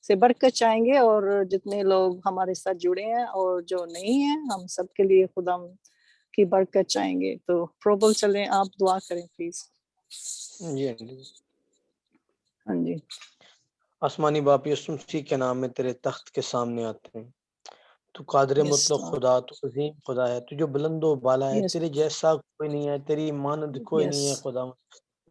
से बरकत चाहेंगे, और जितने लोग हमारे साथ जुड़े हैं और जो नहीं है, हम सबके लिए खुदावंद की बरकत चाहेंगे। तो प्रोबल चलें, आप दुआ करें प्लीज। हाँ जी। आसमानी बाप यीशु मसीह के नाम में तेरे तख्त के सामने आते हैं। तू कादर मुतलक खुदा, तू अजीम खुदा है, तू जो बुलंदो बाला है, तेरे जैसा कोई नहीं है, तेरी मानद कोई नहीं है खुदा।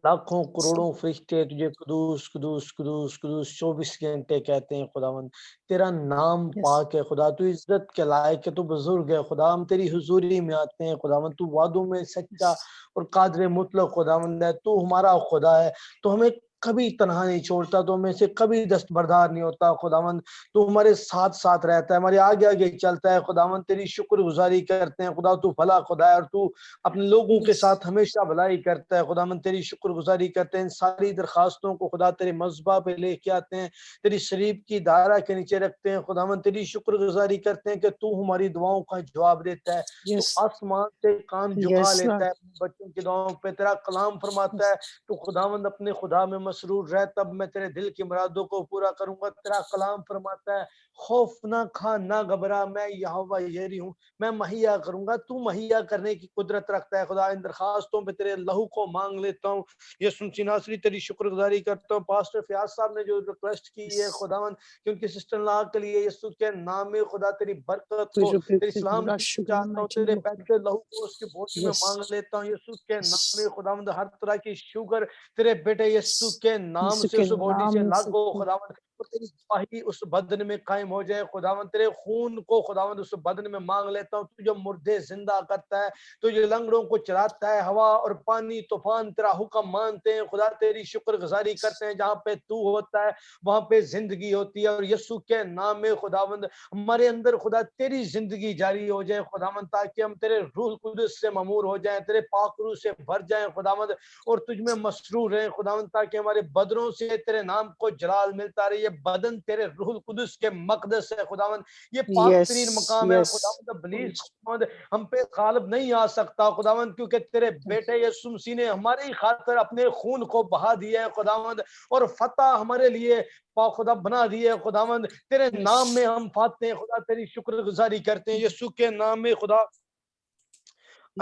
लाखों करोड़ों फरिश्ते तुझे कुदूस कुदूस कुदूस कुदूस 24 घंटे कहते हैं खुदावंद। तेरा नाम पाक है खुदा, तू इज्जत के लायक है, तू बुजुर्ग है खुदा। हम तेरी हुजूरी में आते हैं खुदावंद, तू वादों में सच्चा और कादर मुतलक खुदावंद है। तू हमारा खुदा है, तो हमें कभी तनहा नहीं छोड़ता, तो हमें से कभी दस्तबरदार नहीं होता खुदावंद। तू हमारे साथ साथ रहता है, हमारे आगे आगे चलता है खुदावंद। तेरी शुक्रगुजारी करते हैं खुदा, तू भला खुदा है और तू अपने लोगों के साथ हमेशा भलाई करता है खुदावंद। तेरी शुक्रगुजारी करते हैं, सारी दरखास्तों को खुदा तेरे मज़बा पे लेके आते हैं, तेरी शरीफ की दायरा के नीचे रखते हैं खुदावंद। तेरी शुक्रगुजारी करते हैं कि तू हमारी दुआओं का जवाब देता है, तू आसमान से कान झुका लेता है अपने बच्चों की दुआओं पे। तेरा कलाम फरमाता है तू खुदावंद अपने खुदा में मसरूर रह, तब मैं तेरे दिल की मुरादों को पूरा करूंगा। तेरा कलाम फरमाता है खौफ ना खा ना घबरा, मैं यहोवा यरी हूँ, मैं मुहैया करूंगा, तू मुहैया करने की कुदरत रखता है खुदा। इन दरखास्तों पे तेरे लहू को मांग लेता हूँ यीशु मसीह नासरी, तेरी शुक्रगुजारी करता हूँ। पास्टर फयाज साहब ने जो रिक्वेस्ट की है खुदावन कि उनकी सिस्टर इन लॉ के लिए यीशु के नाम में खुदा तेरी बरकत को, तेरी सलाम चाहता हूँ, तेरे पैसे लहू को उसकी बोटी में मांग लेता हूँ यीशु के नाम में खुदावंद। हर तरह की शुगर तेरे बेटे यीशु के नाम से उस बॉडी से लागू खुदावंद, और तेरी गवाही उस बदन में कायम हो जाए खुदावंद। तेरे खून को खुदावंद उस बदन में मांग लेता हूँ। तू जो मुर्दे जिंदा करता है, तू जो लंगड़ों को चलाता है, हवा और पानी तूफान तेरा हुक्म मानते हैं खुदा, तेरी शुक्रगुजारी करते हैं। जहाँ पे तू होता है वहां पे जिंदगी होती है, और यीशु के नाम में खुदावंद हमारे अंदर खुदा तेरी जिंदगी जारी हो जाए खुदावंद, ताकि हम तेरे रूह कुदस से ममूर हो जाएं, तेरे पाक रूह से भर जाएं खुदावंद, और तुझ में मसरूर रहें खुदावंद, ताकि हमारे बदनों से तेरे नाम को जलाल मिलता रहे। ये बदन तेरे रूह कुदस के मकदस है खुदावंद, ये पाक तरीन मकाम है खुदावंद। इब्लीस खुदावंद हम पे गालिब नहीं आ सकता खुदावंद, क्योंकि तेरे बेटे यीशु मसीह ने हमारी खातिर अपने खून को बहा दिया है खुदावंद, और फतह हमारे लिए खुदा बना दिए खुदावंद। तेरे नाम में हम पाते हैं खुदा, तेरी शुक्रगुजारी करते हैं यीशु के नाम में खुदा।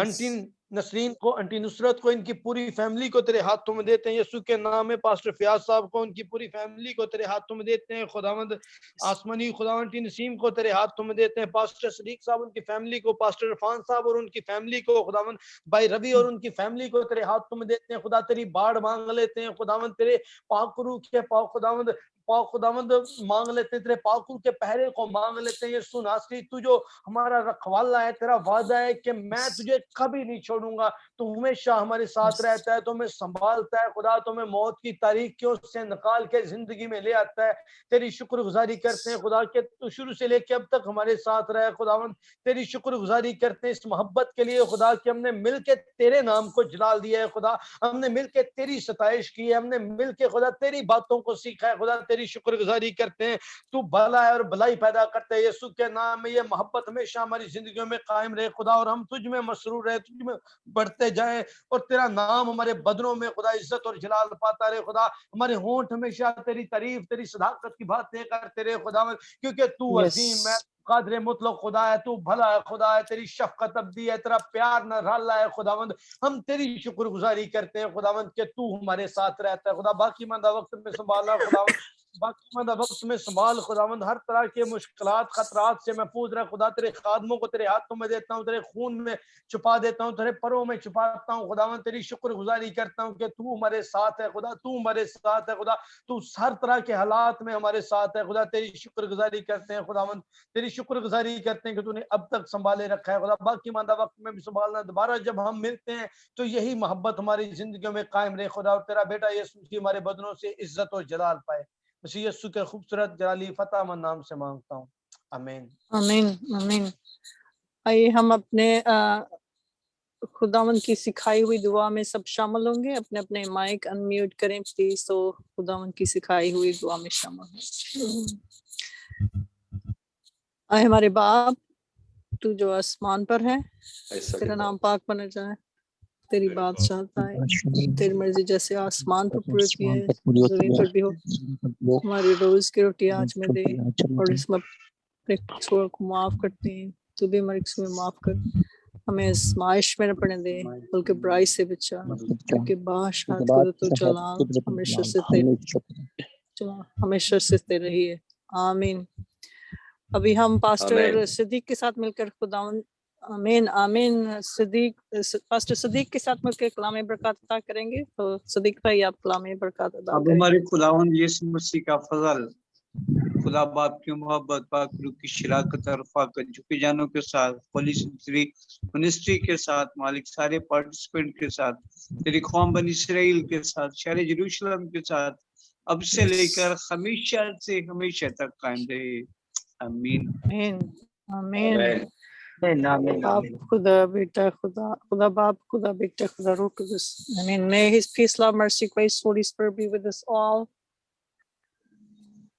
आंटी नसरीन को, आंटी नुसरत को, इनकी पूरी फैमिली को तेरे हाथों में देते हैं यीशु के नाम में। पास्टर फयाज साहब को, उनकी पूरी फैमिली को तेरे हाथों में देते हैं खुदावंद। आसमानी खुदा आंटी नसीम को तेरे हाथों में देते हैं। पास्टर सदीक साहब उनकी फैमिली को, पास्टर इरफान साहब और उनकी फैमिली को खुदावंद, भाई रवि और उनकी फैमिली को तेरे हाथों में देते हैं खुदा। तेरी बाढ़ मांग लेते हैं खुदावंद, तेरे पाक रूह के पाक खुदावंद खुदावंद मांग लेते हैं, तेरे पाकुर के पहरे को मांग लेते हैं यीशु नासरी। तू जो हमारा रखवाला है, तेरा वादा है कि मैं तुझे कभी नहीं छोड़ूंगा, तू हमेशा हमारे साथ रहता है, तो हमें संभालता है खुदा, तो हमें मौत की तारीकियों से निकाल के जिंदगी में ले आता है। तेरी शुक्रगुजारी करते हैं खुदा के तू शुरू से लेके अब तक हमारे साथ रहे खुदावंद। तेरी शुक्रगुजारी करते हैं इस मोहब्बत के लिए खुदा कि हमने मिलके तेरे नाम को जलाल दिया है खुदा, हमने मिलके तेरी सताइश की है, हमने मिलके खुदा तेरी बातों को सीखा है खुदा। तेरी शुक्रगुजारी करते हैं, तू भला है और भलाई पैदा करते हैं यीशु के नाम में। ये मोहब्बत हमेशा हमारी जिंदगियों में कायम रहे खुदा, और हम तुझ में मसरूर रहे, तुझ में बढ़ते जाएं, और तेरा नाम हमारे बदनों में खुदा इज्जत और जलाल पाता रहे खुदा। हमारे होंठ हमेशा तेरी तारीफ, तेरी सदाकत की बातें करते रहे खुदा, क्योंकि तू अजीम है, कादरे मुतलक खुदा है, तू भला है खुदा है, तेरी शफकत अब्दी है, तेरा प्यार न राला है खुदावंद। हम तेरी शुक्रगुजारी करते हैं खुदावंद कि तू हमारे साथ रहता है खुदा। बाकी मंदा वक्त में संभालना खुदावंद, बाकी मंदा वक्त में संभाल खुदावंद, हर तरह के मुश्किलात खतरात से महफूज रह खुदा। तेरे खादमों को तेरे हाथों में देता हूँ, तेरे खून में छुपा देता हूँ, तेरे परों में छुपाता हूँ खुदावंद। तेरी शुक्रगुजारी करता हूँ कि तू हमारे साथ है खुदा, तू हमारे साथ है खुदा, तू हर तरह के हालात में हमारे साथ है खुदा। तेरी शुक्रगुजारी करते हैं खुदावंद, तेरी शुक्रगुजारी करते हैं कि तूने अब तक संभाले रखा है खुदा। बाकी मांदा वक्त में भी संभालना, दोबारा जब हम मिलते हैं तो यही मोहब्बत हमारी जिंदगियों में कायम रहे खुदा, और तेरा बेटा यीशु मसीह हमारे बदनों से इज्जत और जलाल पाए। मसीह यीशु के खूबसूरत जलाली फतेह मन नाम से मांगता हूँ, आमीन आमीन आमीन। आइए हम अपने खुदावन की सिखाई हुई दुआ में सब शामिल होंगे। अपने अपने माइक अनम्यूट करें प्लीज, तो खुदावन की सिखाई हुई दुआ में शामिल हों। आए हमारे बाप, तू जो आसमान पर है, तेरा नाम पाक बना जाए, तेरी बादशाह आए, तेरी मर्जी जैसे आसमान पर पूरी है जमीन पर भी हो। हमारी रोज की रोटी आज में दे, और इसमें अपने कसूरों को माफ करते हैं, तू भी हमारे कसूर माफ कर। हमें आजमाइश में न पड़ने दे, बल्कि बुराई से बचा, क्योंकि बादशाह तो जलाल हमेशा से तेरे ही है। आमीन। अभी हम पास्टर सिद्दीक के साथ मिलकर खुदावंद, आमीन आमीन, पास्टर सिद्दीक के साथ मिलकर कलाम बरकत अता करेंगे। तो सिद्दीक भाई आप कलाम बरकत अता करें। हमारे खुदावंद यीशु मसीह का फजल, खुदा बाप की मोहब्बत, पाक रूह की शराकत और रफ़ाकत झुके जानों के साथ, होली मिनिस्ट्री के साथ, मालिक सारे पार्टिसिपेंट के साथ, तेरी कौम बनी इस्राएल के साथ, शहर यरूशलेम के साथ, अब से लेकर हमेशा से हमेशा तक कायम रहे। आमीन आमीन आमीन। बाप खुदा बेटा खुदा बाप खुदा बेटा खुदा रूह कुदस। आमीन। May his peace, love, mercy, grace, Holy Spirit be with us all